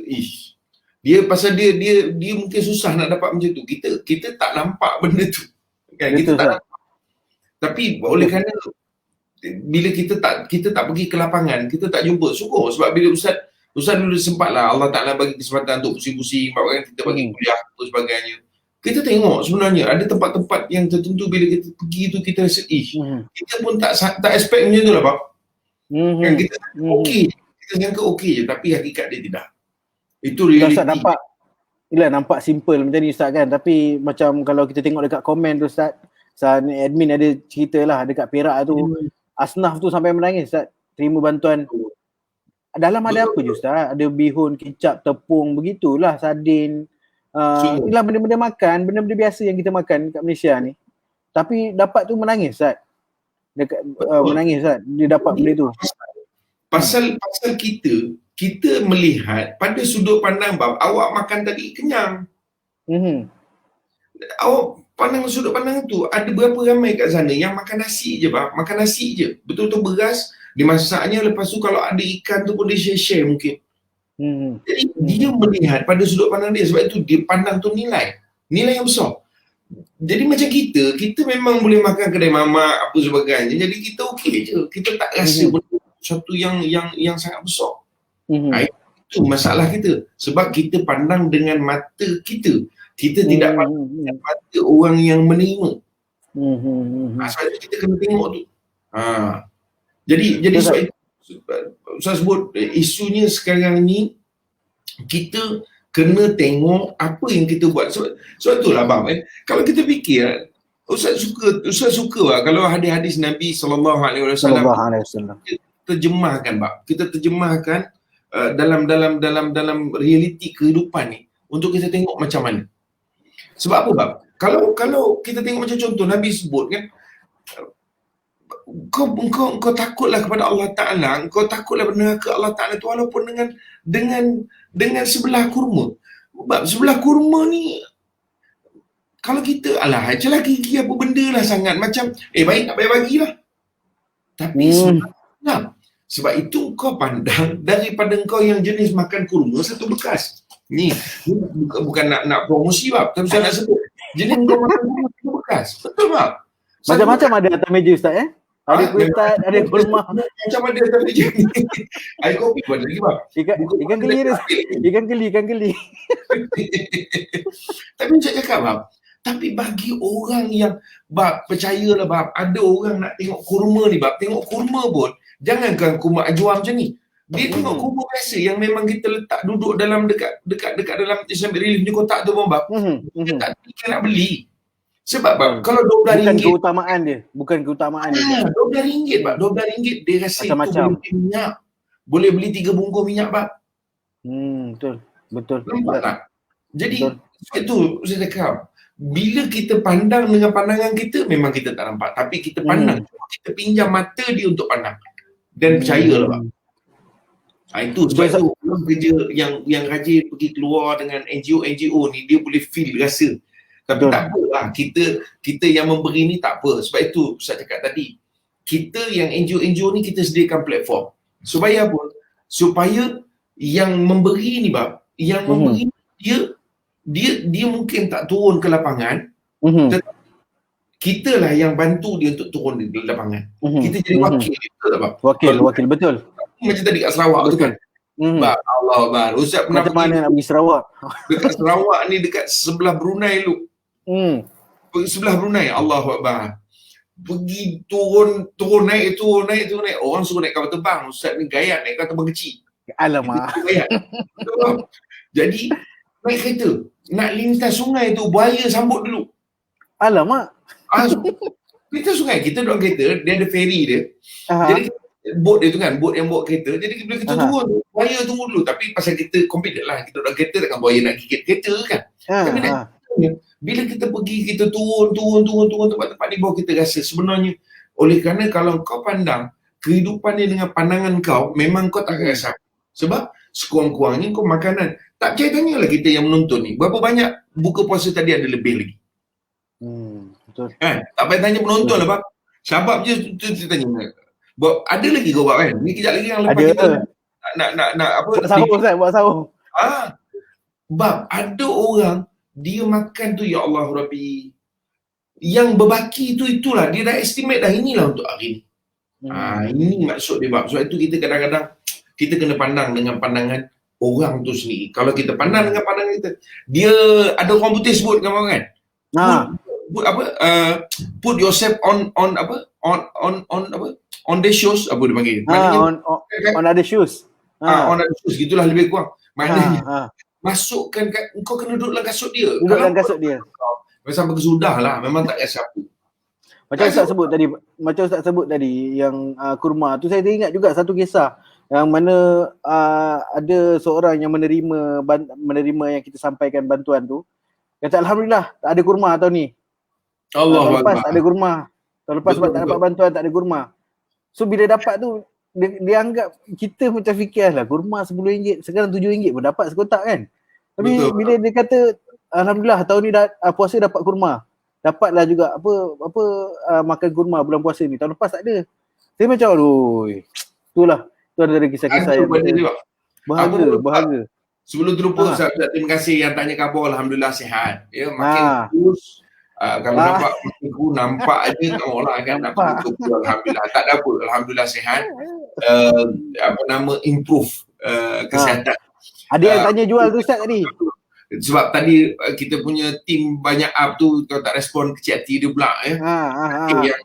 dia pasal dia mungkin susah nak dapat macam tu. Kita tak nampak benda tu. Kan kita tak nampak. Tapi oleh kerana bila kita tak pergi ke lapangan, kita tak jumpa. Syukur sebab bila Ustaz dulu sempat lah, Allah Ta'ala bagi kesempatan untuk pusing-pusing, bahkan kita bagi kuliah apa sebagainya. Kita tengok sebenarnya ada tempat-tempat yang tertentu bila kita pergi tu kita rasa kita pun tak expect macam tu lah, Pak. Kan kita okey, kita sangka okey je, tapi hakikat dia tidak. Itu realiti. Ustaz nampak simple macam ni Ustaz kan, tapi macam kalau kita tengok dekat komen tu Ustaz, admin ada cerita lah dekat Perak tu, Asnaf tu sampai menangis Ustaz, terima bantuan. Dalam ada apa je Ustaz? Ada bihun, kicap, tepung, begitulah, sardin. Inilah benda-benda makan, benda-benda biasa yang kita makan kat Malaysia ni. Tapi dapat tu menangis Ustaz. Menangis Ustaz, dia dapat benda tu. Pasal kita melihat pada sudut pandang awak makan tadi kenyang. Awak pandang sudut pandang tu, ada berapa ramai kat sana yang makan nasi je, makan nasi je. Betul-betul beras, dimasaknya, lepas tu kalau ada ikan tu pun dia share mungkin. Jadi dia melihat pada sudut pandang dia, sebab itu dia pandang tu nilai yang besar. Jadi macam kita memang boleh makan kedai mamak apa sebagainya, jadi kita okey je, kita tak rasa benda satu yang sangat besar. Itu masalah kita. Sebab kita pandang dengan mata kita. Kita tidak pandang dengan mata orang yang menerima. Sebab itu kita kena tengok tu. Jadi sebab itu saya sebut isunya sekarang ni kita kena tengok apa yang kita buat. Sebab itulah bang, kalau kita fikir Ustaz suka lah kalau hadis-hadis Nabi SAW terjemahkan bang. Kita terjemahkan dalam realiti kehidupan ni untuk kita tengok macam mana. Sebab apa bang? Kalau kita tengok macam contoh Nabi sebut kan, kau takutlah kepada Allah Ta'ala, kau takutlah neraka Allah Ta'ala tu walaupun dengan sebelah kurma. Sebab sebelah kurma ni kalau kita ajalah gigi apa benda lah sangat macam baik tak payah bagilah. Tapi sebab itu kau pandang daripada kau yang jenis makan kurma satu bekas. Ni bukan nak promosi bab, tapi saya nak sebut jenis kau makan kurma satu bekas. Betul bab? Macam-macam ada atas meja Ustaz Ada kuitat, ada kurma. Macam ada atas meja ni. Air kopi pun ada lagi bab. Ikan keli. Tapi saya cakap bab, tapi bagi orang yang bab, percayalah bab, ada orang nak tengok kurma ni bab, tengok kurma pun jangankan kurma ajwa macam ni. Dia tengok kurma biasa yang memang kita letak duduk dalam dekat dalam Islamic Relief ni kotak tu bab. Dia tak fikir nak beli. Sebab bab, kalau RM12 bukan keutamaan dia. RM12 bab, RM12 dia rasa macam-macam. Itu boleh beli minyak. Boleh beli 3 bungkus minyak bab. Betul. Nampak tak? Jadi itu saya cakap, bila kita pandang dengan pandangan kita memang kita tak nampak, tapi kita pandang, kita pinjam mata dia untuk pandang dan percayalah bab. Itu sebab itu orang kerja yang rajin pergi keluar dengan NGO ni, dia boleh feel, rasa. Tapi tak apalah, kita yang memberi ni tak apa. Sebab itu saya cakap tadi, kita yang NGO ni kita sediakan platform supaya apa? Supaya yang memberi ni bab, yang memberi dia mungkin tak turun ke lapangan, tetapi kita lah yang bantu dia untuk turun di lapangan. Kita jadi wakil, betul tak bab? Wakil betul. Macam tadi kat Sarawak tu kan. Bab, Allah Akbar. Ustaz pernah Macam mana nak pergi Sarawak? Dekat Sarawak ni dekat sebelah Brunei lu. Sebelah Brunei, Allahu Akbar. Pergi turun naik. Orang suruh naik kapal terbang. Ustaz ni gayat naik kapal terbang kecil. Alamak. Jadi naik kereta, nak lintas sungai tu, buaya sambut dulu. Alamak. Lintas sungai, kita duduk kereta, dia ada ferry dia. Jadi bot dia tu kan, bot yang bawa kereta. Jadi bila kita turun, buaya tunggu dulu. Tapi pasal kita confident lah, kita duduk kereta, takkan buaya nak gigit kereta kan. Tapi bila kita pergi, kita turun tempat-tempat ni, baru kita rasa sebenarnya, oleh kerana kalau kau pandang kehidupan ni dengan pandangan kau, memang kau tak rasa. Sebab sekurang-kurangnya kau makanan. Tak percaya tanyalah kita yang menonton ni, berapa banyak buka puasa tadi ada lebih lagi. Betul. Tak payah tanya penonton lah bab. Syabab je tu tanya. Ada lagi kau buat kan? Ni kejap lagi yang lepas kita nak apa? Buat sahur. Bab, ada orang dia makan tu, ya Allah Rabbi, yang berbaki tu itulah, dia dah estimate dah inilah untuk hari ni. Ini maksud dia bab. Sebab itu kita kadang-kadang kita kena pandang dengan pandangan orang tu sendiri. Kalau kita pandang dengan pandangan kita, dia ada orang putih sebut dengan orang kan? Put yourself on the shoes, apa dia panggil? On other shoes. On other shoes, gitulah lebih kurang. Maknanya masukkan kau kena duduk dalam kasut dia. Sampai kesudah lah, memang tak rasa apa. Macam Ustaz sebut tadi yang kurma tu, saya teringat juga satu kisah yang mana ada seorang yang menerima yang kita sampaikan bantuan tu, kata alhamdulillah tak ada kurma tahun ni. Tahun lepas tak ada kurma. Tahun lepas sebab tak dapat bantuan, tak ada kurma. So bila dapat tu, dia anggap kita macam fikir lah, kurma RM10, sekarang RM7 pun dapat sekotak kan. Tapi bila dia kata alhamdulillah tahun ni puasa dapat kurma, dapatlah juga makan kurma bulan puasa ni. Tahun lepas tak ada. Saya macam aduh, itulah, tu ada kisah-kisah yang bahagia. Sebelum terlupa, terima kasih yang tanya khabar. Alhamdulillah sihat. Ya, makin terus. Kalau nampak aja orang kan alhamdulillah, tak ada apa, alhamdulillah sihat. Improve kesihatan. Ada yang tanya jual tu Ustaz tadi. Sebab tadi kita punya tim banyak up tu, kau tak respon, kecil hati dia pula ya.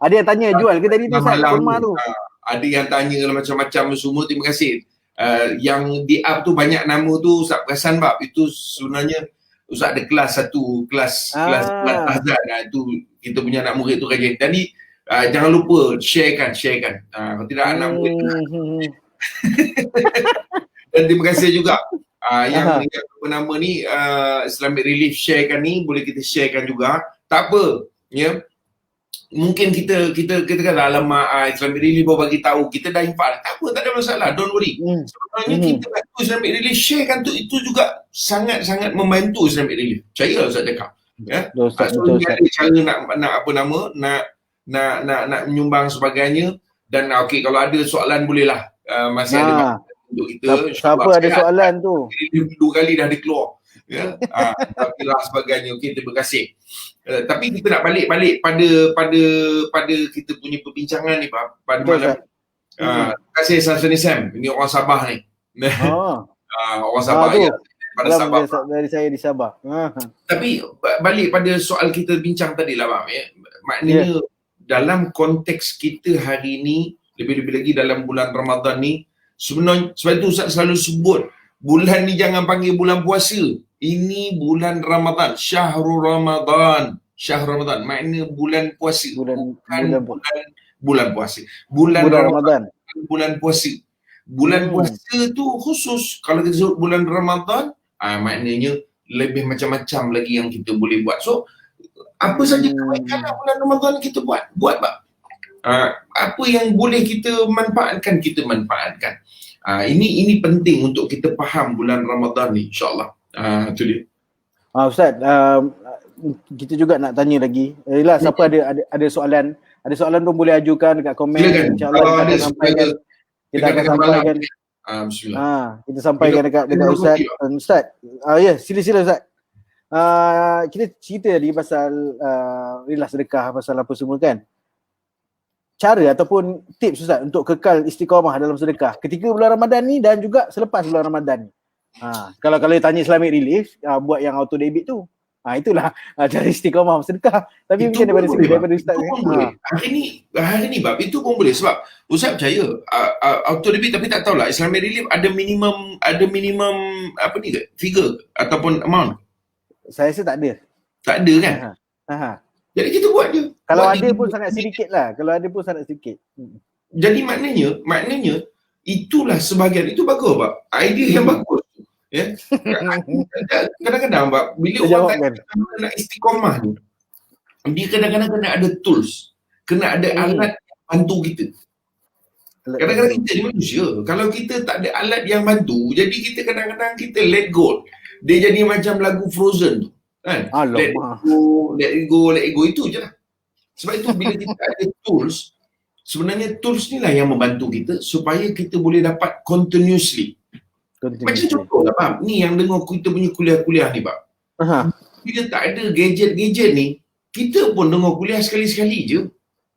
Ada yang tanya jual ke tadi tu Ustaz kurma tu? Ada yang tanya macam-macam semua, terima kasih. Yang di up tu banyak nama tu Ustaz perasan bab, itu sebenarnya Ustaz ada kelas kelas azan, itu kita punya anak murid tu rajin. Jadi jangan lupa sharekan. Kalau tidak anak murid dan terima kasih juga yang apa nama ni Islamic Relief sharekan ni, boleh kita sharekan juga. Tak apa ya. Mungkin kita kata alamak Islamic Relief baru bagi tahu, kita dah infak. Tak apa, tak ada masalah, don't worry. Sebenarnya kita bantu Islamic Relief sharekan tu, itu juga sangat-sangat membantu Islamic Relief. Percayalah Ustaz cakap. Ya. Betul, ada cara nak apa nama, nak menyumbang sebagainya. Dan okey, kalau ada soalan bolehlah masih ada untuk kita. Siapa ada soalan tu? 2 kali dah dikeluar. Ya. Lah sebagainya. Okey, terima kasih. Tapi kita nak balik pada kita punya perbincangan ni pada malam. Terima kasih Sasani Sam. Ini orang Sabah ni. Orang Sabah ya. Pada Sabah. Dari saya di Sabah. Tapi balik pada soal kita bincang tadi lah bang ya. Maknanya dalam konteks kita hari ni, lebih-lebih lagi dalam bulan Ramadan ni, sebenarnya sebab itu Ustaz selalu sebut bulan ni jangan panggil bulan puasa. Ini bulan Ramadan, Syahrul Ramadan. Maknanya bulan puasa. Bulan puasa. Bulan Ramadan. Bulan puasa. Bulan puasa tu khusus. Kalau kita sebut bulan Ramadan, maknanya lebih macam-macam lagi yang kita boleh buat. So, apa saja kebaikan bulan Ramadan kita buat bang. Apa yang boleh kita manfaatkan, kita manfaatkan. Ini penting untuk kita faham bulan Ramadan ni, insya-Allah. Itu dia. Ustaz, kita juga nak tanya lagi. Siapa ada soalan? Ada soalan pun boleh ajukan dekat komen. InsyaAllah kita akan sampaikan. Bismillah. Kita sampaikan dekat Ustaz. Ustaz, sila Ustaz. Kita cerita tadi pasal sedekah, pasal apa semua kan. Cara ataupun tips Ustaz untuk kekal istiqamah dalam sedekah ketika bulan Ramadan ni dan juga selepas bulan Ramadan ni. Kalau tanya Islamic Relief, buat yang auto debit tu. Itulah cara istiqamah sedekah. Tapi mungkin daripada Ustaz ni. Hari ni bab itu pun boleh, sebab Ustaz percaya auto debit, tapi tak tahulah Islamic Relief ada minimum apa ni ke? Figure ataupun amount. Saya rasa tak ada. Tak ada kan? Jadi kita buat je. Kalau ada pun sangat sedikit lah. Jadi maknanya itulah sebahagian, itu bagus Pak. Idea yang bagus. Ya. Kadang-kadang Pak, bila orang nak istiqamah ni, dia kadang-kadang kena ada tools. Kena ada alat yang bantu kita. Kadang-kadang kita ni manusia. Kalau kita tak ada alat yang bantu, jadi kita kadang-kadang kita let go. Dia jadi macam lagu Frozen tu. Kan? Let it go, itu je lah. Sebab itu bila kita ada tools, sebenarnya tools ni lah yang membantu kita supaya kita boleh dapat continuously. Macam contoh lah Pak, ni yang dengar kita punya kuliah-kuliah ni Pak. Bila tak ada gadget-gadget ni, kita pun dengar kuliah sekali-sekali je.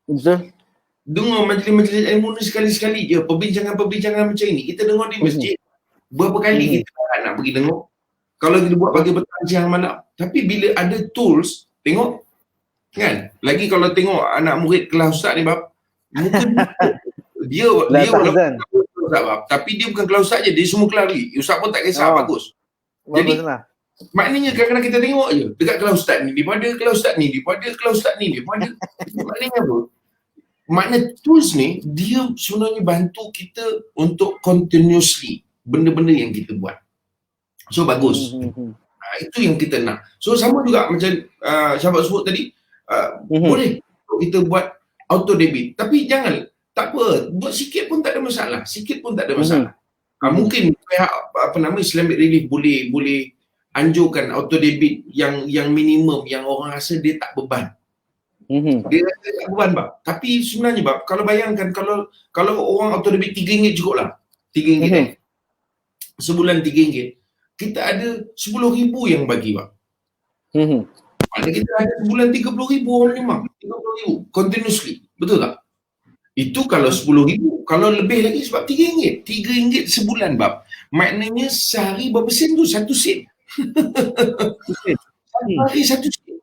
Betul. Dengar majlis-majlis ilmu ni sekali-sekali je. Perbincangan-perbincangan macam ni kita dengar di masjid. Berapa kali kita nak pergi dengar. Kalau kita buat pagi petang siang malam. Tapi bila ada tools, tengok kan? Lagi kalau tengok anak murid kelas Ustaz ni bab, mungkin dia tapi dia bukan kelas Ustaz je, dia semua kelas lagi. Ustaz pun tak kisah, bagus. Jadi maknanya kadang-kadang kita tengok je dekat kelas Ustaz ni, daripada kelas Ustaz ni, daripada kelas Ustaz ni, daripada maknanya apa? Makna tools ni dia sebenarnya bantu kita untuk continuously benda-benda yang kita buat. So bagus. Itu yang kita nak. So sama juga macam sahabat sebut tadi, boleh kita buat auto debit, tapi jangan, tak apa, buat sikit pun tak ada masalah. Mungkin pihak Islamic Relief boleh anjurkan auto debit yang minimum, yang orang rasa dia tak beban. Dia rasa tak beban bab. Tapi sebenarnya bab, kalau bayangkan kalau orang auto debit RM3 cukup lah. RM3 sebulan RM3, kita ada 10,000 yang bagi bab. Maknanya kita ada sebulan 30,000 orang memang 30,000 continuously, betul tak? Itu kalau 10,000, kalau lebih lagi sebab RM3 sebulan bab. Maknanya sehari berapa sen tu? 1 sen. Satu hari 1 sen.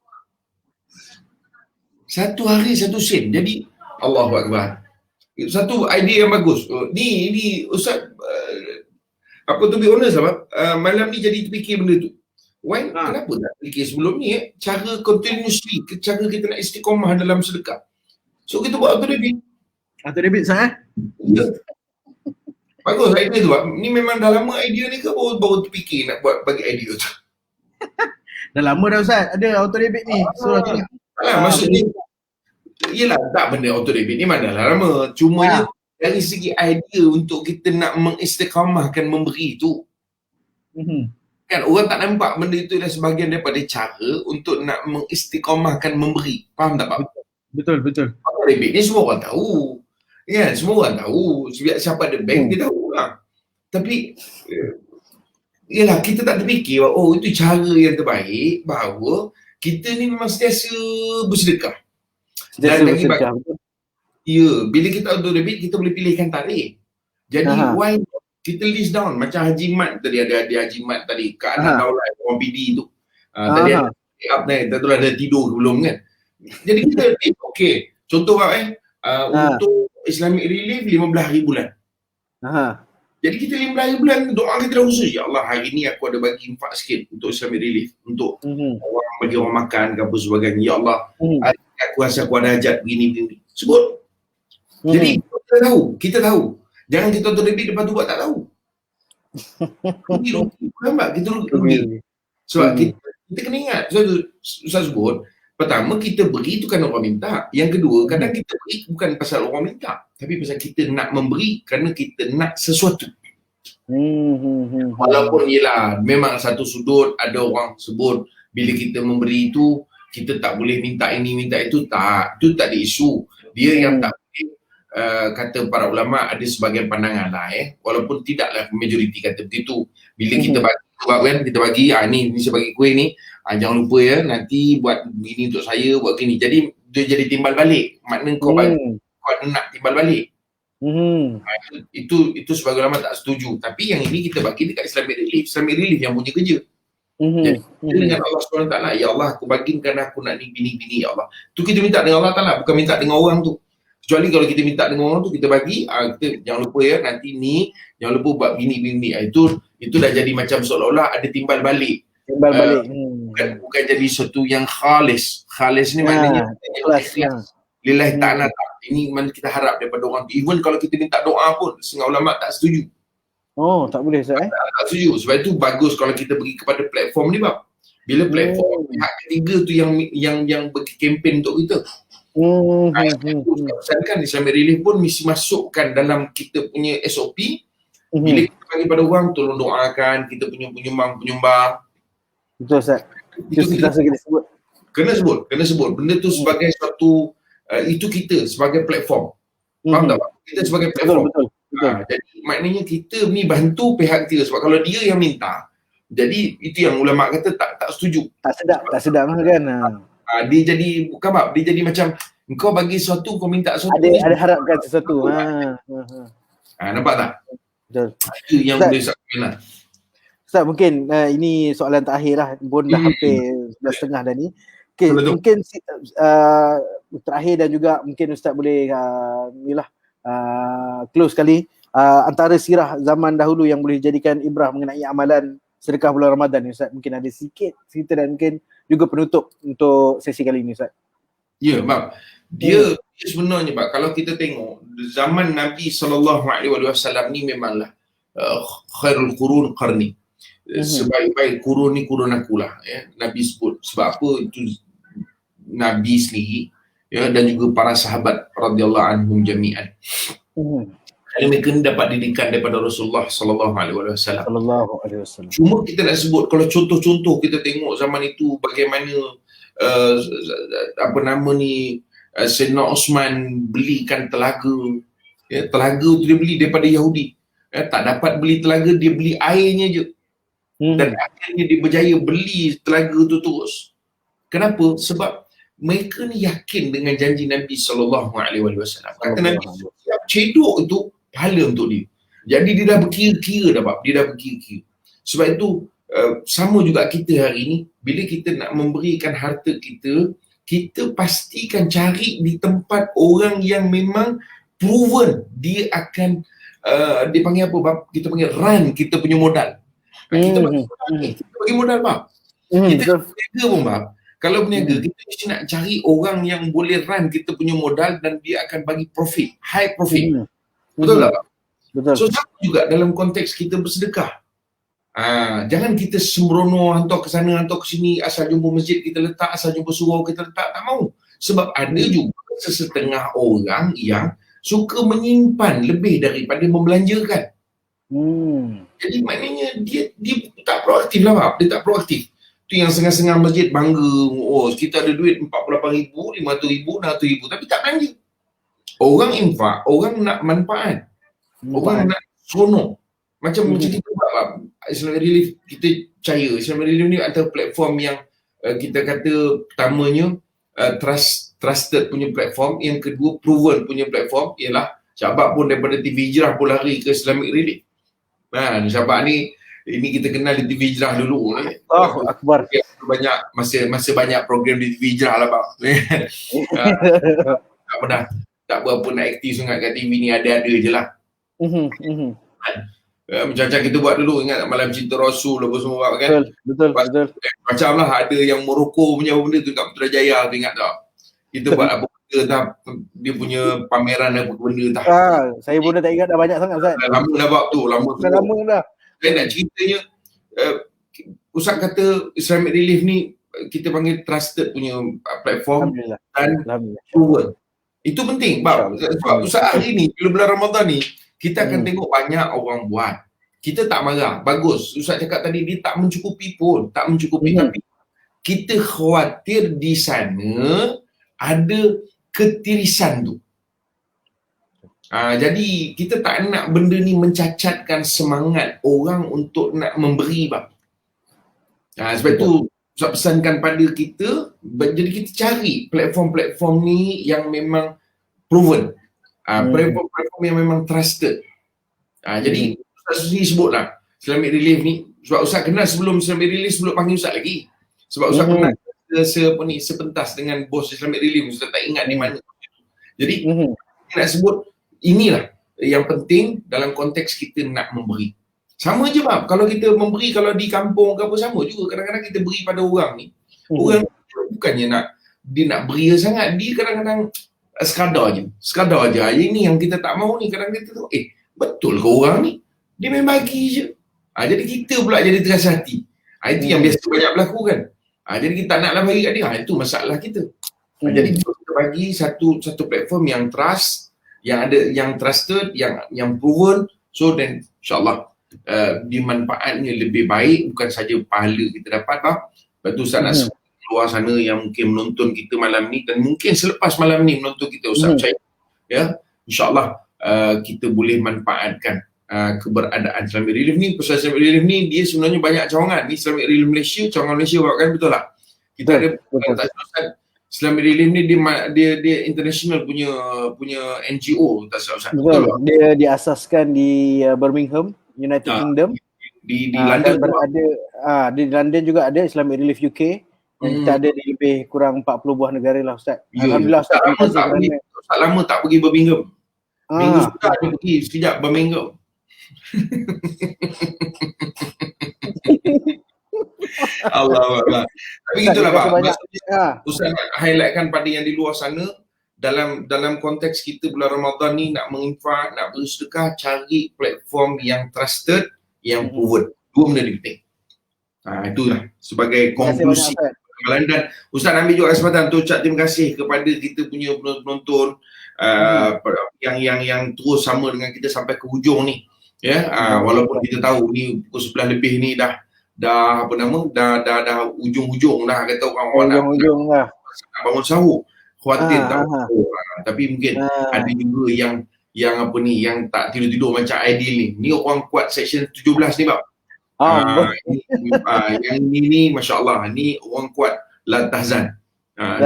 Satu hari 1 sen. Jadi Allahu Akbar. Satu idea yang bagus. Ni Ustaz, apa to be honest apa? Malam ni jadi terfikir benda tu. Why? Kenapa tak fikir sebelum ni cara continuously, cara kita nak istiqamah dalam sedekah. So kita buat auto debit. Auto debit sah. Ya. Bagus idea tu. Ni memang dah lama idea ni ke baru terfikir nak buat bagi idea tu? Dah lama dah Ustaz ada auto debit ni. So Maksudnya yelah, tak benda auto debit ni mana lah lama. Cumanya dari segi idea untuk kita nak mengistiqamahkan memberi tu. Kan orang tak nampak benda itu adalah sebahagian daripada cara untuk nak mengistiqamahkan memberi. Faham tak Pak? Betul. Auto debit ni semua orang tahu. Ya, semua orang tahu. Siapa ada bank dia tahu lah. Tapi yelah, kita tak terfikir itu cara yang terbaik bahawa kita ni memang sentiasa bersedekah. Dan lagi bila kita auto debit, kita boleh pilihkan tarikh. Jadi why kita list down macam Haji Mat tadi, ada Haji Mat tadi kat anak daulat orang PD tu. Tadi ada up ni, kita tu ada tidur belum kan. Jadi kita okey, contoh untuk Islamic Relief 15 hari bulan. Jadi kita 15 hari bulan doa kita dah khusus, ya Allah hari ni aku ada bagi infak sikit untuk Islamic Relief, untuk orang bagi orang makan ke apa sebagainya. Ya Allah, aku rasa aku ada hajat begini. Sebut. Jadi kita tahu. Jangan kita auto debit lepas tu buat tak tahu. Rugi. Kita rugi. Sebab kita kena ingat. Ustaz sebut, pertama kita beri tu kan orang minta. Yang kedua, kadang kita beri bukan pasal orang minta, tapi pasal kita nak memberi kerana kita nak sesuatu. Walaupun yelah, memang satu sudut ada orang sebut bila kita memberi itu kita tak boleh minta ini minta itu, itu tak ada isu. Dia yang tak boleh, kata para ulama ada sebagian pandangan lah walaupun tidaklah majoriti kata begitu. Bila kita bagi kan, kita bagi ni saya bagi kuih ni, jangan lupa ya nanti buat gini untuk saya, buat gini. Jadi dia jadi timbal balik. Makna kau bagi, kau nak timbal balik. Itu sebagai ulama tak setuju. Tapi yang ini kita bagi dekat Islamic Relief yang punya kerja. Jadi dengan Allah SWT, ya Allah aku bagi kerana aku nak ni bini ya Allah. Tu kita minta dengan Allah Ta'ala, bukan minta dengan orang tu. Kecuali kalau kita minta dengan orang tu, kita bagi, kita jangan lupa ya nanti ni, jangan lupa buat bini. Itu dah jadi macam seolah-olah ada timbal balik. Bukan jadi sesuatu yang khalis. Khalis ni maknanya ikhlas. Lillahi ta'ala. Ini mana kita harap daripada orang tu. Even kalau kita minta doa pun, setengah ulama tak setuju. Oh, tak boleh Ustaz tak setuju. Sebab itu bagus kalau kita pergi kepada platform ni bab. Bila platform pihak ketiga tu yang bagi kempen untuk kita. Kan Islamic Relief pun mesti masukkan dalam kita punya SOP. Bila kita bagi pada orang, tolong doakan kita punya penyumbang. Betul Ustaz. Itu kita sebut. Kena sebut. Benda tu sebagai satu itu kita sebagai platform. Faham tak? Kita sebagai platform. Betul. Jadi maknanya kita ni bantu pihak ketiga, sebab kalau dia yang minta, jadi itu yang ulama kata tak setuju. Tak sedap kan. Dia jadi bukan bab, dia jadi macam kau bagi sesuatu, kau minta sesuatu. Ada harapkan sesuatu. Nampak tak? Betul. Itu yang boleh sampaikan. Ustaz, mungkin ini soalan terakhir lah, pun dah hampir 11.30 dah ni. Okay, mungkin terakhir dan juga mungkin Ustaz boleh close sekali antara sirah zaman dahulu yang boleh jadikan ibrah mengenai amalan sedekah bulan Ramadan ni Ustaz. Mungkin ada sikit cerita dan mungkin juga penutup untuk sesi kali ini Ustaz. Ya, bab. Dia sebenarnya bab, kalau kita tengok zaman Nabi SAW ni memanglah khairul qurun qarni. Sebaik-baik kurun ni kurun akulah Nabi sebut. Sebab apa? Itu Nabi sendiri dan juga para sahabat radhiyallahu anhum jami'an. Mereka ni dapat didikan daripada Rasulullah sallallahu alaihi wasallam. Cuma kita nak sebut kalau contoh-contoh kita tengok zaman itu bagaimana Sayyidina Osman belikan telaga. Telaga tu dia beli daripada Yahudi. Tak dapat beli telaga, dia beli airnya je. Dan akhirnya dia berjaya beli telaga tu terus. Kenapa? Sebab mereka ni yakin dengan janji Nabi SAW. Kata Nabi, setiap cedok itu pahala untuk dia. Jadi dia dah berkira-kira dah Bab, dia dah berkira-kira. Sebab itu sama juga kita hari ni, bila kita nak memberikan harta kita, kita pastikan cari di tempat orang yang memang proven dia akan dia panggil apa Bab? Kita panggil run kita punya modal. Kita bagi modal Bab. Kita berniaga pun Bab. Kalau berniaga, kita mesti nak cari orang yang boleh run kita punya modal dan dia akan bagi profit, high profit. Betul tak Bab? Betul. So sama juga dalam konteks kita bersedekah. Jangan kita sembrono hantar ke sana, hantar ke sini, asal jumpa masjid kita letak, asal jumpa surau kita letak, tak mau. Sebab ada juga sesetengah orang yang suka menyimpan lebih daripada membelanjakan. Jadi maknanya dia tak proaktif lah Bab, dia tak proaktif. Tu yang setengah-setengah masjid bangga, oh kita ada duit 48,000, 500,000, 600,000 tapi tak belanja. Orang infak, orang nak manfaat. Orang nak seronok. Macam kita buat Islamic Relief, kita percaya Islamic Relief ni antara platform yang kita kata pertamanya trusted punya platform, yang kedua proven punya platform ialah Syabab pun daripada TV Hijrah pun lari ke Islamic Relief. Syabab ni ini kita kenal di TV Hijrah dulu. Oh, akbar. Banyak masa banyak program di TV Hijrah lah Bab. Tak pernah, tak berapa nak aktif sangat kat TV ni, ada-ada je lah. Macam kita buat dulu, ingat Malam Cinta Rasul apa semua kan? Betul. Macam lah ada yang Morocco punya benda tu kat Putrajaya tu, ingat tak? Kita buat apa benda tak, dia punya pameran apa benda tak. Saya pun dah tak ingat dah banyak sangat Ustaz. Lama dah Bab tu, lama dah. Saya nak ceritanya, Ustaz kata Islamic Relief ni kita panggil trusted punya platform dan proven. Itu penting Bab. Sebab Ustaz hari ni, bila bulan Ramadan ni, kita akan tengok banyak orang buat. Kita tak marah. Bagus. Ustaz cakap tadi dia tak mencukupi pun. Tak mencukupi. Tapi kita khawatir di sana ada ketirisan tu. Jadi kita tak nak benda ni mencacatkan semangat orang untuk nak memberi Bab. Sebab itu Ustaz pesankan pada kita, jadi kita cari platform-platform ni yang memang proven. Platform yang memang trusted. Jadi Ustaz sendiri sebutlah Islamic Relief ni, sebab Ustaz kenal sebelum Islamic Relief, sebelum panggil Ustaz lagi. Sebab Ustaz pernah sepentas dengan bos Islamic Relief, Ustaz tak ingat di mana. Jadi nak sebut inilah yang penting dalam konteks kita nak memberi. Sama je Bab, kalau kita memberi, kalau di kampung ke apa, sama juga. Kadang-kadang kita beri pada orang ni, orang bukannya dia nak beria sangat, dia kadang-kadang sekadar je. Ini yang kita tak mahu ni, kadang-kadang kita tahu, betul ke orang ni? Dia main bagi je. Jadi kita pula jadi teras hati. Itu yang biasa banyak berlaku kan. Jadi kita tak naklah bagi kat dia. Itu masalah kita. Jadi kita bagi satu platform yang trust, yang ada, yang trusted, yang proven. So then insyaAllah dimanfaatnya lebih baik, bukan saja pahala kita dapat Bab. Lepas tu Ustaz nak luar sana yang mungkin menonton kita malam ni dan mungkin selepas malam ni menonton kita, Ustaz percaya insyaAllah kita boleh manfaatkan keberadaan Islamic Relief ni. Pasal Islamic Relief ni dia sebenarnya banyak cawangan. Ni Islamic Relief Malaysia, cawangan Malaysia kan, betul tak? Kita ada Islamic Relief ni dia international punya NGO, tak salah Ustaz. Betul. Dia diasaskan di Birmingham, United Kingdom. Di London ada di London juga ada Islamic Relief UK. Kita ada di lebih kurang 40 buah negara lah Ustaz. Alhamdulillah Ustaz. Ustaz lama tak pergi Birmingham. Minggu sudah dia pergi sekejap Birmingham. Allah. Tapi itulah Pak. Ustaz nak highlightkan pada yang di luar sana, dalam konteks kita bulan Ramadan ni nak menginfak, nak bersedekah, cari platform yang trusted, yang proven. Dua benda ni penting. Itulah sebagai konklusi dan Ustaz ambil juga kesempatan untuk ucap terima kasih kepada kita punya penonton yang terus sama dengan kita sampai ke hujung ni. Walaupun kita tahu ni pukul 11 lebih ni dah ujung-hujung dah, kata orang nak bangun sahur. Khawatir tapi mungkin ada juga yang apa ni, yang tak tidur-tidur macam Aidil ni orang kuat section 17 ni Bab. Yang ni masya-Allah, ni orang kuat Lantahzan.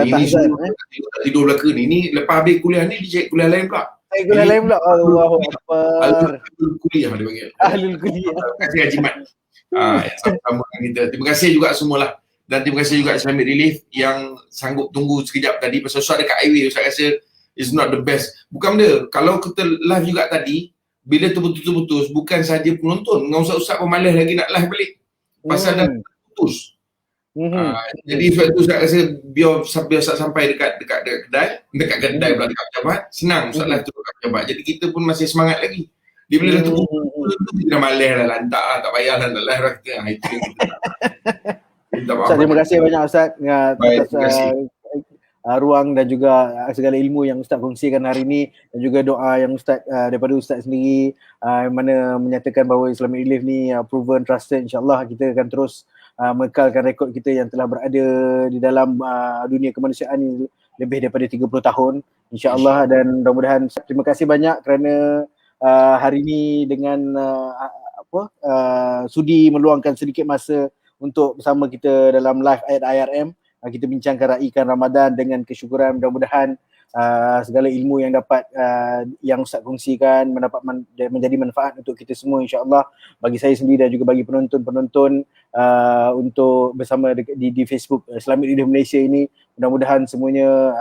Ni semua tak tidur belaka ni. Ni lepas habis kuliah ni dia cari kuliah lain pula. Saya gula lain pula. Allahu Akbar. Ahlul kuliah dia panggil. Ahlul kuliah. Terima kasih Haji Mat. Yang sama-sama dengan kita. Terima kasih juga semualah. Dan terima kasih juga Islamic Relief yang sanggup tunggu sekejap tadi. Pasal Ustaz dekat highway, Ustaz rasa is not the best. Bukan benda, kalau kita live juga tadi, bila terputus-putus, bukan sahaja penonton. Dengan Ustaz-Ustaz pun malas lagi nak live balik. Pasal dah putus. Jadi sebab tu Ustaz rasa biar Ustaz sampai dekat kedai pula, dekat pejabat, senang Ustaz live tu dekat pejabat. Jadi kita pun masih semangat lagi. Dia bila dah terputus, kita dah malas lah, lantak lah, tak payah lah nak live lah kita. Itu yang kita tak. Ustaz, terima kasih banyak Ustaz atas ruang dan juga segala ilmu yang Ustaz kongsikan hari ini, dan juga doa yang Ustaz daripada Ustaz sendiri mana menyatakan bahawa Islamic Relief ni proven, trusted. InsyaAllah kita akan terus mengekalkan rekod kita yang telah berada di dalam dunia kemanusiaan ni lebih daripada 30 tahun insyaAllah. Dan mudah-mudahan terima kasih banyak kerana hari ini dengan sudi meluangkan sedikit masa untuk bersama kita dalam live ayat IRM. Kita bincangkan raikan Ramadan dengan kesyukuran. Mudah-mudahan segala ilmu yang dapat yang Ustaz kongsikan menjadi manfaat untuk kita semua insya-Allah, bagi saya sendiri dan juga bagi penonton-penonton untuk bersama di Facebook Islamic Relief Malaysia ini. Mudah-mudahan semuanya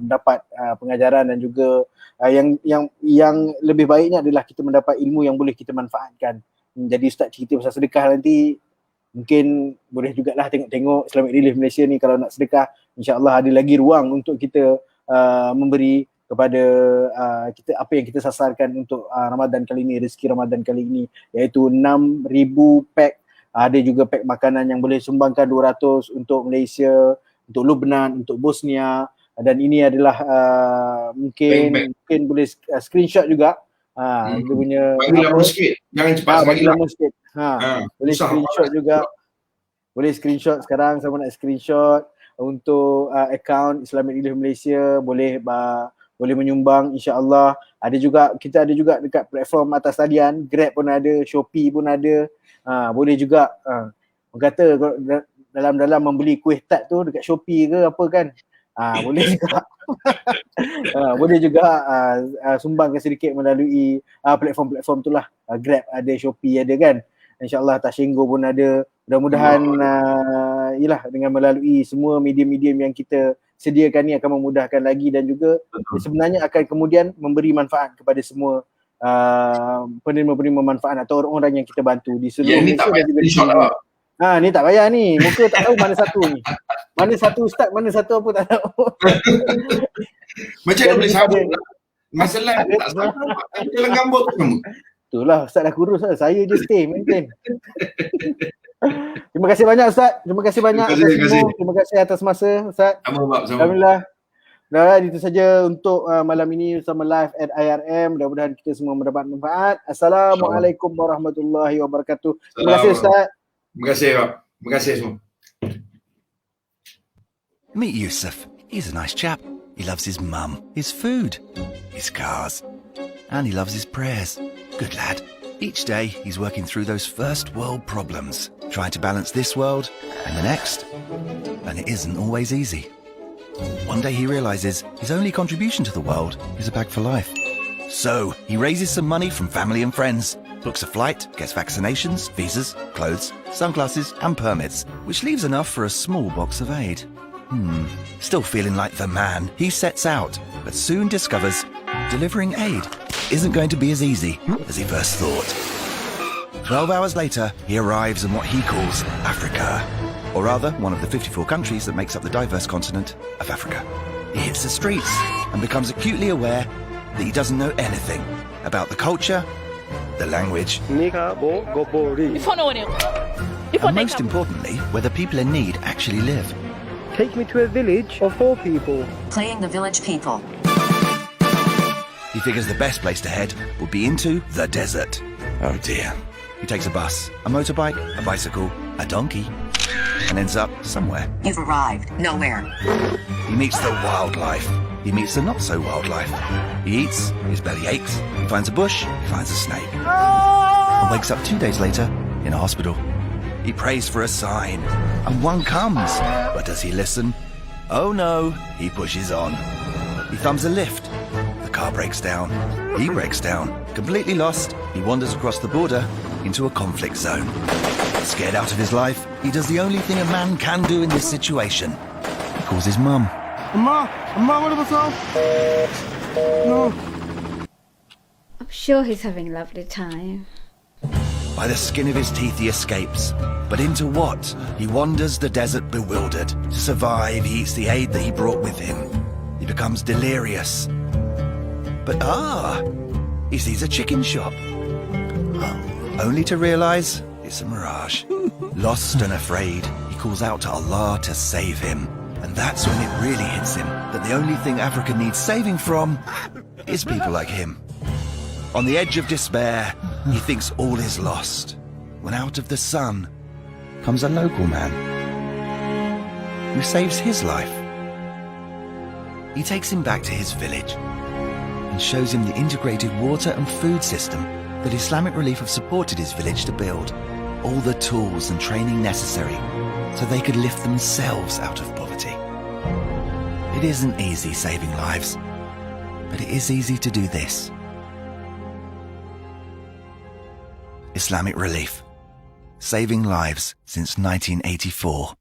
mendapat pengajaran dan juga yang lebih baiknya adalah kita mendapat ilmu yang boleh kita manfaatkan. Jadi Ustaz cerita pasal sedekah nanti, mungkin boleh jugalah tengok-tengok Islamic Relief Malaysia ni. Kalau nak sedekah, insya-Allah ada lagi ruang untuk kita memberi kepada kita apa yang kita sasarkan untuk Ramadan kali ini, rezeki Ramadan kali ini, iaitu 6,000 pack. Ada juga pack makanan yang boleh sumbangkan 200 untuk Malaysia, untuk Lebanon, untuk Bosnia. Dan ini adalah mungkin boleh screenshot juga. Dia punya bagi lama sikit, jangan cepat bagi lama sikit. Boleh screenshot juga. Boleh screenshot sekarang, siapa nak screenshot untuk akaun Islamic Relief Malaysia, boleh menyumbang insya-Allah. Kita ada juga dekat platform atas talian, Grab pun ada, Shopee pun ada. Boleh juga. Orang kata dalam membeli kuih tart tu dekat Shopee ke apa kan. Boleh juga. Boleh juga sumbangkan sedikit melalui platform-platform tu lah. Grab ada, Shopee ada kan. InsyaAllah Tashengo pun ada. Mudah-mudahan dengan melalui semua medium-medium yang kita sediakan ni akan memudahkan lagi, dan juga sebenarnya akan kemudian memberi manfaat kepada semua penerima-penerima manfaat atau orang-orang yang kita bantu di seluruh Malaysia. Ni tak payah ni. Muka tak tahu mana satu ni. Mana satu ustaz, mana satu apa tak tahu. Macam mana boleh sabut? Masalah tak sabut. Dalam gambar tu sama. Itulah, ustaz dah kurus lah. Saya je stay maintain. Terima kasih banyak Ustaz. Terima kasih banyak atas semua. Terima kasih atas masa Ustaz. Sama. Alhamdulillah. Dah, itu saja untuk malam ini bersama live at IRM. Mudah-mudahan kita semua mendapat manfaat. Assalamualaikum warahmatullahi wabarakatuh. Terima kasih Ustaz. Terima kasih Pak. Terima kasih semua. Meet Yusuf. He's a nice chap. He loves his mum, his food, his cars, and he loves his prayers. Good lad. Each day he's working through those first world problems, trying to balance this world and the next, and it isn't always easy. One day he realizes his only contribution to the world is a bag for life. So he raises some money from family and friends, books a flight, gets vaccinations, visas, clothes, sunglasses and permits, which leaves enough for a small box of aid. Still feeling like the man, he sets out, but soon discovers delivering aid isn't going to be as easy as he first thought. 12 hours later, he arrives in what he calls Africa, or rather, one of the 54 countries that makes up the diverse continent of Africa. He hits the streets and becomes acutely aware that he doesn't know anything about the culture, the language, and most importantly, where the people in need actually live. Take me to a village of 4 people. Playing the village people. He figures the best place to head would be into the desert. Oh dear. He takes a bus, a motorbike, a bicycle, a donkey, and ends up somewhere. You've arrived nowhere. He meets the wildlife. He meets the not-so-wildlife. He eats, his belly aches, he finds a bush, he finds a snake. And wakes up 2 days later in a hospital. He prays for a sign, and one comes. But does he listen? Oh no, he pushes on. He thumbs a lift. The car car breaks down. He breaks down. Completely lost, he wanders across the border into a conflict zone. Scared out of his life, he does the only thing a man can do in this situation. He calls his mum. Amma, what was up? No. I'm sure he's having a lovely time. By the skin of his teeth he escapes. But into what? He wanders the desert bewildered. To survive, he eats the aid that he brought with him. He becomes delirious. But he sees a chicken shop. Only to realise it's a mirage. Lost and afraid, he calls out to Allah to save him. And that's when it really hits him that the only thing Africa needs saving from is people like him. On the edge of despair, he thinks all is lost, when out of the sun comes a local man who saves his life. He takes him back to his village and shows him the integrated water and food system that Islamic Relief have supported his village to build, all the tools and training necessary so they could lift themselves out of poverty. It isn't easy saving lives, but it is easy to do this. Islamic Relief, saving lives since 1984.